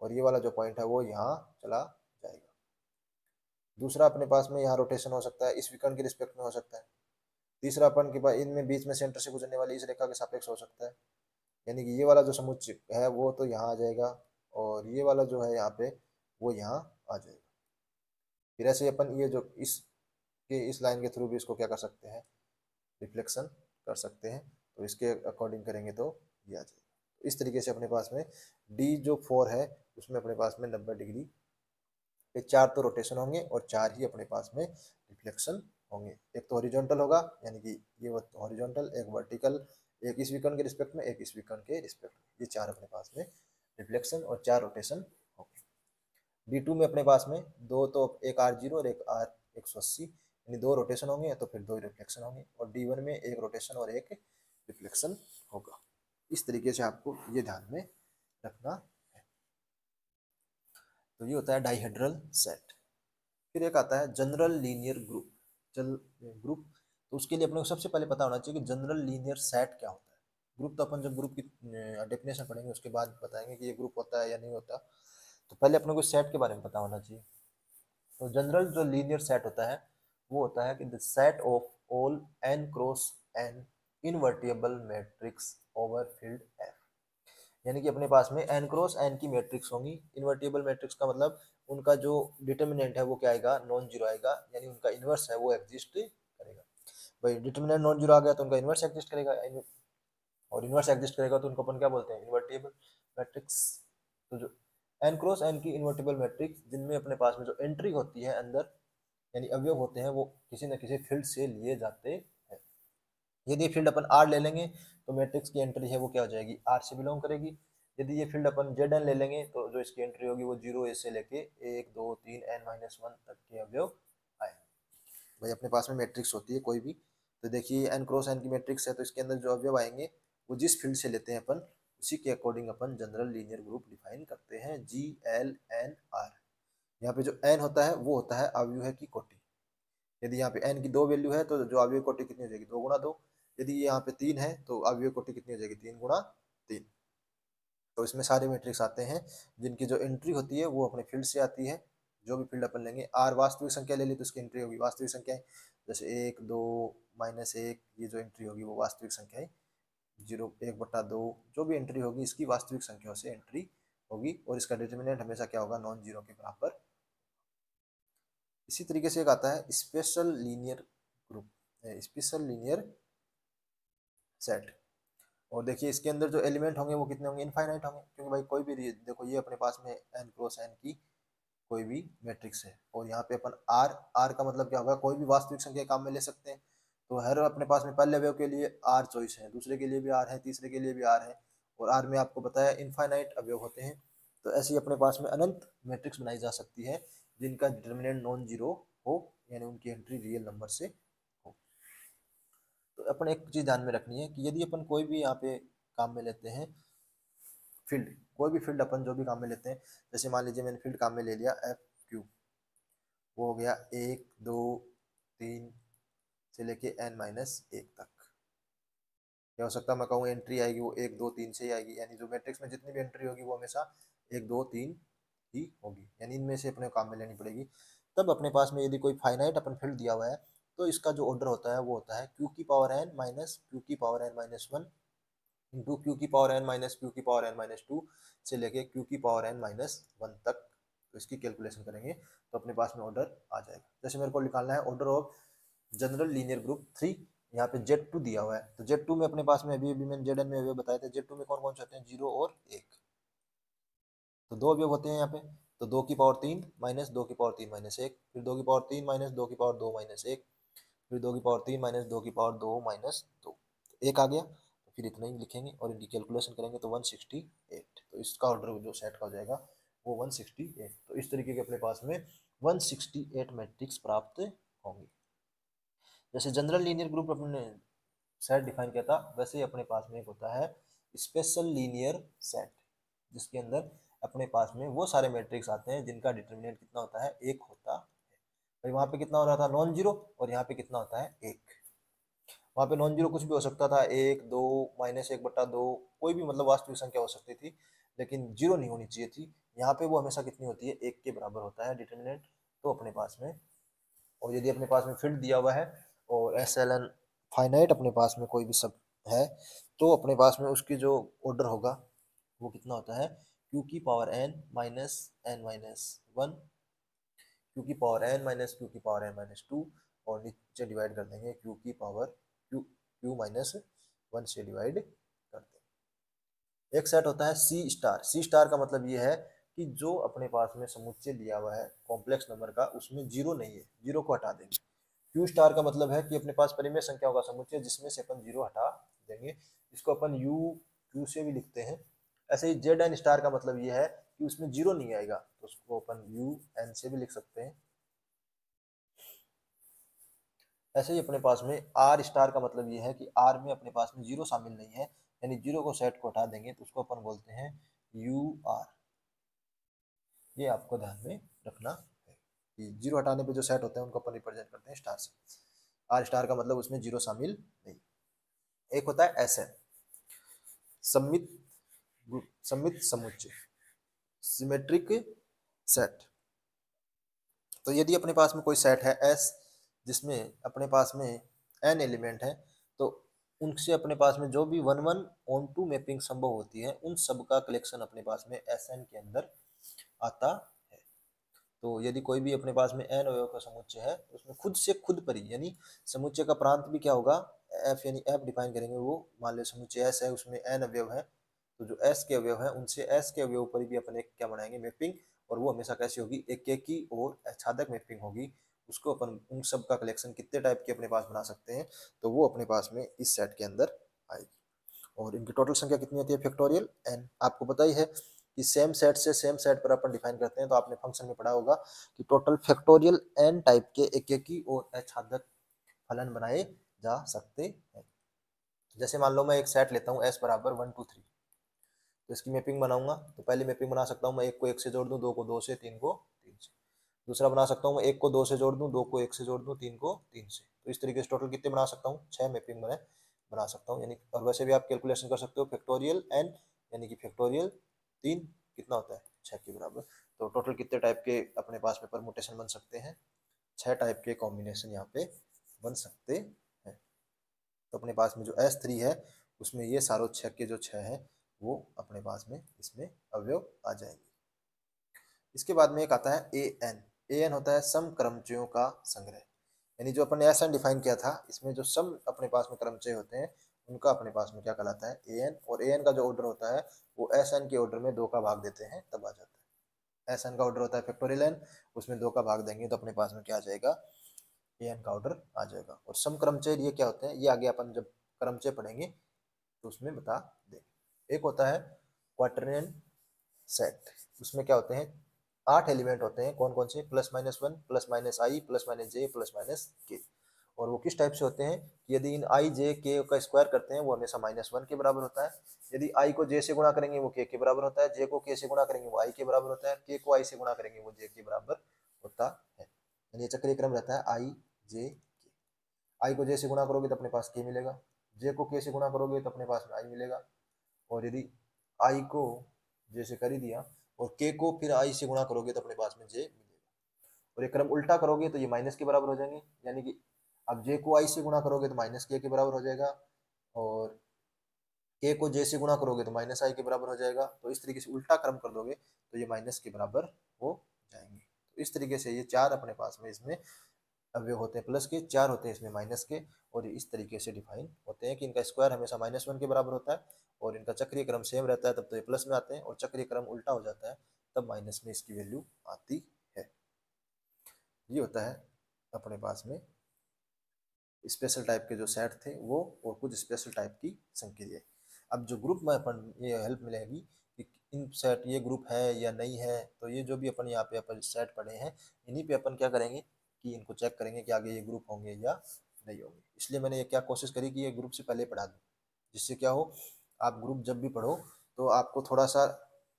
और ये वाला जो पॉइंट है वो यहाँ चला जाएगा। दूसरा अपने पास में यहाँ रोटेशन हो सकता है इस विकर्ण के रिस्पेक्ट में हो सकता है। तीसरा अपन के पास इनमें बीच में सेंटर से गुजरने वाली इस रेखा के सापेक्ष हो सकता है, यानी कि ये वाला जो समुच्चय है वो तो यहाँ आ जाएगा, और ये वाला जो है यहाँ पे वो यहाँ आ जाएगा। फिर ऐसे अपन ये जो इस लाइन के थ्रू भी इसको क्या कर सकते हैं, रिफ्लेक्शन कर सकते हैं। तो इसके अकॉर्डिंग करेंगे तो ये आ जाएगा। तो इस तरीके से अपने पास में डी जो 4 है उसमें अपने पास में 90 डिग्री पे 4 तो रोटेशन होंगे, और 4 ही अपने पास में रिफ्लेक्शन होंगे। एक तो हॉरिजॉन्टल होगा, यानी कि ये हॉरिजॉन्टल, एक वर्टिकल, एक इस विकर्ण के रिस्पेक्ट में, एक इस विकर्ण के रिस्पेक्ट में, ये 4 अपने पास में रिफ्लेक्शन और 4 रोटेशन होंगे। D2 में अपने पास में दो, तो एक R0 और एक R180, यानी 2 रोटेशन होंगे तो फिर 2 रिफ्लेक्शन होंगे, और D1 में एक रोटेशन और एक रिफ्लेक्शन होगा। इस तरीके से आपको ये ध्यान में रखना है। तो ये होता है डाइहेड्रल सेट। फिर एक आता है जनरल लीनियर ग्रुप, चल ग्रुप। तो उसके लिए अपने को सबसे पहले पता होना चाहिए कि जनरल लीनियर सेट क्या होता है। ग्रुप तो अपन जब ग्रुप की डेफिनेशन पढ़ेंगे उसके बाद बताएंगे कि ये ग्रुप होता है या नहीं होता। तो पहले अपने को सेट के बारे में पता होना चाहिए। तो जनरल जो लीनियर सेट होता है वो होता है कि the set of all n cross n invertible matrix over field F, यानी कि अपने पास में n क्रॉस n की मैट्रिक्स होंगी। इनवर्टिबल मैट्रिक्स का मतलब उनका जो डिटर्मिनेंट है वो क्या आएगा, नॉन जीरो आएगा, यानी उनका इनवर्स है वो एग्जिस्ट करेगा। भाई डिटर्मिनेंट नॉन जीरो आ गया तो उनका इनवर्स एग्जिस्ट करेगा, और इनवर्स एग्जिस्ट करेगा तो उनको अपन क्या बोलते हैं, इनवर्टिबल मैट्रिक्स। तो जो n क्रॉस n की इनवर्टिबल मैट्रिक्स जिनमें अपने पास में जो एंट्री होती है अंदर, यानी अवयव होते हैं, वो किसी न किसी फील्ड से लिए जाते हैं। यदि फील्ड अपन R ले लेंगे तो मैट्रिक्स की एंट्री है वो क्या हो जाएगी, R से बिलोंग करेगी। यदि ये फील्ड अपन जेड एन ले लेंगे तो जो इसकी एंट्री होगी वो 0 से लेके 1 2 3 n-1 तक के अवयव आए। भाई अपने पास में मैट्रिक्स होती है कोई भी, तो देखिए n क्रॉस n की मैट्रिक्स है, तो इसके अंदर जो अवयव आएंगे वो जिस फील्ड से लेते हैं अपन उसी के अकॉर्डिंग अपन जनरल लीनियर ग्रुप डिफाइन करते हैं, GLNR। यहाँ पे जो n होता है वो होता है अवयव की कोटि। यदि यहाँ पे n की 2 वैल्यू है तो जो अवयव कोटि कितनी हो जाएगी, 2 × 2। यदि यहाँ पे 3 है तो अवयव कोटि कितनी हो जाएगी, 3 × 3। तो इसमें सारे मैट्रिक्स आते हैं जिनकी जो एंट्री होती है वो अपने फील्ड से आती है। जो भी फील्ड अपन लेंगे, आर वास्तविक संख्या ले ली तो इसकी एंट्री होगी वास्तविक संख्या, जैसे 1 2 -1, ये जो एंट्री होगी वो वास्तविक संख्या है। 0 1/2 जो भी एंट्री होगी इसकी वास्तविक संख्याओं से एंट्री होगी, और इसका डिटर्मिनेंट हमेशा क्या होगा, नॉन जीरो के बराबर। इसी तरीके से एक आता है special linear group, special linear set. और देखिए इसके अंदर जो एलिमेंट होंगे वो कितने होंगे, इनफाइनाइट होंगे, क्योंकि भाई कोई भी देखो ये अपने पास में n क्रॉस n की कोई भी मैट्रिक्स है, और यहाँ पे अपन r का मतलब क्या होगा, कोई भी वास्तविक संख्या काम में ले सकते हैं। तो हर अपने पास में पहले अवयव के लिए r चॉइस है, दूसरे के लिए भी r है, तीसरे के लिए भी r है, और r में आपको बताया इनफाइनाइट अवयव होते हैं। तो ऐसे ही अपने पास में अनंत मैट्रिक्स बनाई जा सकती है जिनका डिटर्मिनेंट नॉन जीरो हो, यानी उनकी एंट्री रियल नंबर से हो। तो अपन एक चीज ध्यान में रखनी है कि यदि अपन कोई भी यहाँ पे काम में लेते हैं फील्ड, कोई भी फील्ड अपन जो भी काम में लेते हैं, जैसे मान लीजिए मैंने फील्ड काम में ले लिया FQ, वो हो गया 1 2 3 से लेके n-1 तक। क्या हो सकता है, मैं कहूँ एंट्री आएगी वो 1 2 3 से ही आएगी, यानी जो मैट्रिक्स में जितनी भी एंट्री होगी वो हमेशा 1 2 3 ही होगी, यानी इनमें से अपने काम में लेनी पड़ेगी। तब अपने पास में यदि कोई फाइनाइट अपन फील्ड दिया हुआ है तो इसका जो ऑर्डर होता है वो होता है q की पावर n माइनस q की पावर n-1 इंटू q की पावर n माइनस q की पावर n-2 से लेके q की पावर n-1 तक। तो इसकी कैलकुलेशन करेंगे तो अपने पास में ऑर्डर आ जाएगा। जैसे मेरे को निकालना है order of general linear group 3, यहाँ पे Z2 दिया हुआ है, तो Z2 में अपने पास में अभी अभी मैंने Zn में अवयव बताए थे, Z2 में कौन कौन से होते हैं, 0 और 1। तो 2 अवयव होते हैं यहाँ पे, तो 2 की पावर 3 माइनस 2 की पावर 3 माइनस 1, फिर 2 की पावर 3 माइनस 2 की पावर 2 माइनस 1, फिर 2 की पावर 3 माइनस 2 की पावर 2 माइनस 2, 1 आ गया। तो फिर इतना ही लिखेंगे और इनकी कैलकुलेशन करेंगे तो 168। तो इसका ऑर्डर जो सेट का हो जाएगा वो 168। तो इस तरीके के अपने पास में 168 मैट्रिक्स प्राप्त होंगे। जैसे जनरल लीनियर ग्रुप अपने सेट डिफाइन किया था, वैसे ही अपने पास में एक होता है स्पेशल लीनियर सेट, जिसके अंदर अपने पास में वो सारे मैट्रिक्स आते हैं जिनका डिटर्मिनेंट कितना होता है, 1 होता है। भाई वहाँ पे कितना हो रहा था, नॉन जीरो, और यहाँ पे कितना होता है, 1। वहाँ पे नॉन जीरो कुछ भी हो सकता था, 1 2 -1/2, कोई भी मतलब वास्तविक संख्या हो सकती थी, लेकिन जीरो नहीं होनी चाहिए थी। यहाँ पे वो हमेशा कितनी होती है, 1 के बराबर होता है डिटर्मिनेंट। तो अपने पास में, और यदि अपने पास में फील्ड दिया हुआ है और SLN फाइनाइट अपने पास में कोई भी सब है, तो अपने पास में उसकी जो ऑर्डर होगा वो कितना होता है, q की power n minus n-1, q की पावर n माइनस q की पावर n-2, और नीचे डिवाइड कर देंगे q की पावर q माइनस 1 से डिवाइड कर देंगे। एक सेट होता है C स्टार का मतलब ये है कि जो अपने पास में समुच्चय दिया हुआ है कॉम्प्लेक्स नंबर का, उसमें जीरो नहीं है, जीरो को हटा देंगे। क्यू स्टार का मतलब है कि अपने पास परिमेय संख्याओं का समुच्चय जिसमें से अपन जीरो हटा देंगे, इसको अपन यू क्यू से भी लिखते हैं। ऐसे ही जेड एन स्टार का मतलब ये है कि उसमें जीरो नहीं आएगा, तो उसको अपन यू एन से भी लिख सकते हैं। ऐसे ही अपने पास में आर स्टार का मतलब ये है कि आर में अपने पास में जीरो शामिल नहीं है, यानी जीरो को सेट को हटा देंगे तो उसको अपन बोलते हैं यू आर। ये आपको ध्यान में रखना है कि जीरो हटाने पे जो सेट होते हैं उनको अपन रिप्रेजेंट करते हैं स्टार से। आर स्टार का मतलब उसमें जीरो शामिल नहीं। एक होता है एस एन, सममित सममित समुच्चय, सिमेट्रिक सेट। तो यदि अपने पास में कोई सेट है एस जिसमें अपने पास में एन एलिमेंट है, तो उनसे अपने पास में जो भी 1 1 ऑन 2 मैपिंग संभव होती है उन सब का कलेक्शन अपने पास में एस एन के अंदर आता है। तो यदि कोई भी अपने पास में एन अवयव का समुच्चय है तो उसमें खुद से खुद पर ही, यानी समुच्चय का प्रांत भी क्या होगा, एफ, यानी एफ डिफाइन करेंगे। वो मान लो समुच्चय एस है, उसमें एन अवयव है, तो जो एस के अवयव है उनसे एस के अवयव पर भी अपन एक क्या बनाएंगे, मैपिंग। और वो हमेशा कैसी होगी, एक की और आच्छादक मैपिंग होगी। उसको अपन उन सब का कलेक्शन कितने टाइप के अपने पास बना सकते हैं, तो वो अपने पास में इस सेट के अंदर आएगी। और इनकी टोटल संख्या कितनी होती है, फैक्टोरियल n। आपको पता ही है कि सेम सेट से सेम सेट पर अपन डिफाइन करते हैं, तो आपने फंक्शन में पढ़ा होगा कि टोटल फैक्टोरियल n टाइप के एकेकी और अछादक फलन बनाए जा सकते हैं। जैसे मान लो मैं एक सेट लेता हूँ s बराबर 1 2 3, तो इसकी मैपिंग बनाऊंगा। तो पहली मैपिंग बना सकता हूँ मैं, एक को एक से जोड़ दूं, दो को दो से, तीन को तीन से। दूसरा बना सकता हूँ मैं, एक को दो से जोड़ दूं, दो को एक से जोड़ दूं, तीन को तीन से। तो इस तरीके से टोटल कितने बना सकता हूँ, 6 मैपिंग मैं बना सकता हूँ। यानी और वैसे भी आप कैलकुलेशन कर सकते हो, फैक्टोरियल n यानी कि फैक्टोरियल 3 कितना होता है, 6 के बराबर। तो टोटल कितने टाइप के अपने पास में परमुटेशन बन सकते हैं, 6 टाइप के कॉम्बिनेशन यहाँ पे बन सकते हैं। तो अपने पास में जो S3 है उसमें ये सारों 6 के जो 6 हैं वो अपने पास में इसमें अवयव आ जाएंगे। इसके बाद में एक आता है an होता है सम क्रमचयों का संग्रह। यानी जो अपन ने एस एन डिफाइन किया था, इसमें जो सम अपने पास में क्रमचय होते हैं उनका अपने पास में क्या कहलाता है, an। और an का जो ऑर्डर होता है वो एस एन के ऑर्डर में 2 का भाग देते हैं तब आ जाता है। एस एन का ऑर्डर होता है फैक्टोरियल n, उसमें 2 का भाग देंगे तो अपने पास में क्या आ जाएगा, an का ऑर्डर आ जाएगा। और सम क्रमचय ये क्या होते हैं, ये आगे अपन जब क्रमचय पढ़ेंगे तो उसमें बता देंगे। एक होता है क्वार्टरनियन सेट, उसमें क्या होते हैं, 8 एलिमेंट होते हैं। कौन कौन से, +-1 +-i +-j +-k। और वो किस टाइप से होते हैं कि यदि इन i j k का स्क्वायर करते हैं वो हमेशा -1 के बराबर होता है। यदि i को j से गुणा करेंगे वो k के बराबर होता है, j को k से गुणा करेंगे वो i के बराबर होता है, k को i से गुणा करेंगे वो j के बराबर होता है। यानी चक्रीय क्रम रहता है i j k। i को j से गुणा करोगे तो अपने पास k मिलेगा, j को k से गुणा करोगे तो अपने पास में i मिलेगा। और यदि i को j से कर ही दिया और k को फिर i से गुणा करोगे तो अपने पास में j मिलेगा। और ये क्रम उल्टा करोगे तो ये माइनस के बराबर हो जाएंगे। यानी कि अब j को i से गुणा करोगे तो माइनस k के बराबर हो जाएगा, और k को j से गुणा करोगे तो माइनस i के बराबर हो जाएगा। तो इस तरीके से उल्टा क्रम कर दोगे तो ये माइनस के बराबर हो जाएंगे। तो इस तरीके से ये 4 अपने पास में इसमें अवयव होते हैं प्लस के, 4 होते हैं इसमें माइनस के। और इस तरीके से डिफाइन होते हैं कि इनका स्क्वायर हमेशा -1 के बराबर होता है, और इनका चक्रीय क्रम सेम रहता है तब तो ये प्लस में आते हैं, और चक्रीय क्रम उल्टा हो जाता है तब माइनस में इसकी वैल्यू आती है। ये होता है अपने पास में स्पेशल टाइप के जो सेट थे वो, और कुछ स्पेशल टाइप की संक्रिया। अब जो ग्रुप में अपन ये हेल्प मिलेगी कि इन सेट ये ग्रुप है या नहीं है, तो ये जो भी अपन यहाँ पे अपन सेट पढ़े हैं इन्हीं पे अपन क्या करेंगे कि इनको चेक करेंगे कि आगे ये ग्रुप होंगे या नहीं होंगे। इसलिए मैंने ये क्या कोशिश करी कि ये ग्रुप से पहले पढ़ा दूँ, जिससे क्या हो आप ग्रुप जब भी पढ़ो तो आपको थोड़ा सा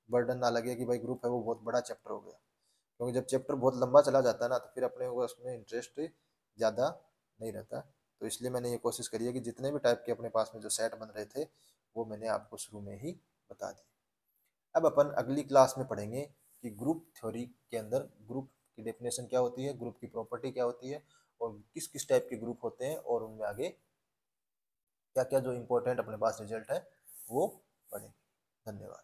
बर्डन ना लगे कि भाई ग्रुप है वो बहुत बड़ा चैप्टर हो गया। क्योंकि जब चैप्टर बहुत लंबा चला जाता है ना तो फिर अपने को उसमें इंटरेस्ट ज़्यादा नहीं रहता। तो इसलिए मैंने ये कोशिश करी है कि जितने भी टाइप के अपने पास में जो सेट बन रहे थे वो मैंने आपको शुरू में ही बता दिए। अब अपन अगली क्लास में पढ़ेंगे कि ग्रुप थ्योरी के अंदर ग्रुप की डेफिनेशन क्या होती है, ग्रुप की प्रॉपर्टी क्या होती है, और किस किस टाइप के ग्रुप होते हैं, और उनमें आगे क्या क्या जो इम्पोर्टेंट अपने पास रिजल्ट है वो पढ़ेंगे। धन्यवाद।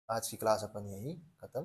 आज की क्लास अपन यही खत्म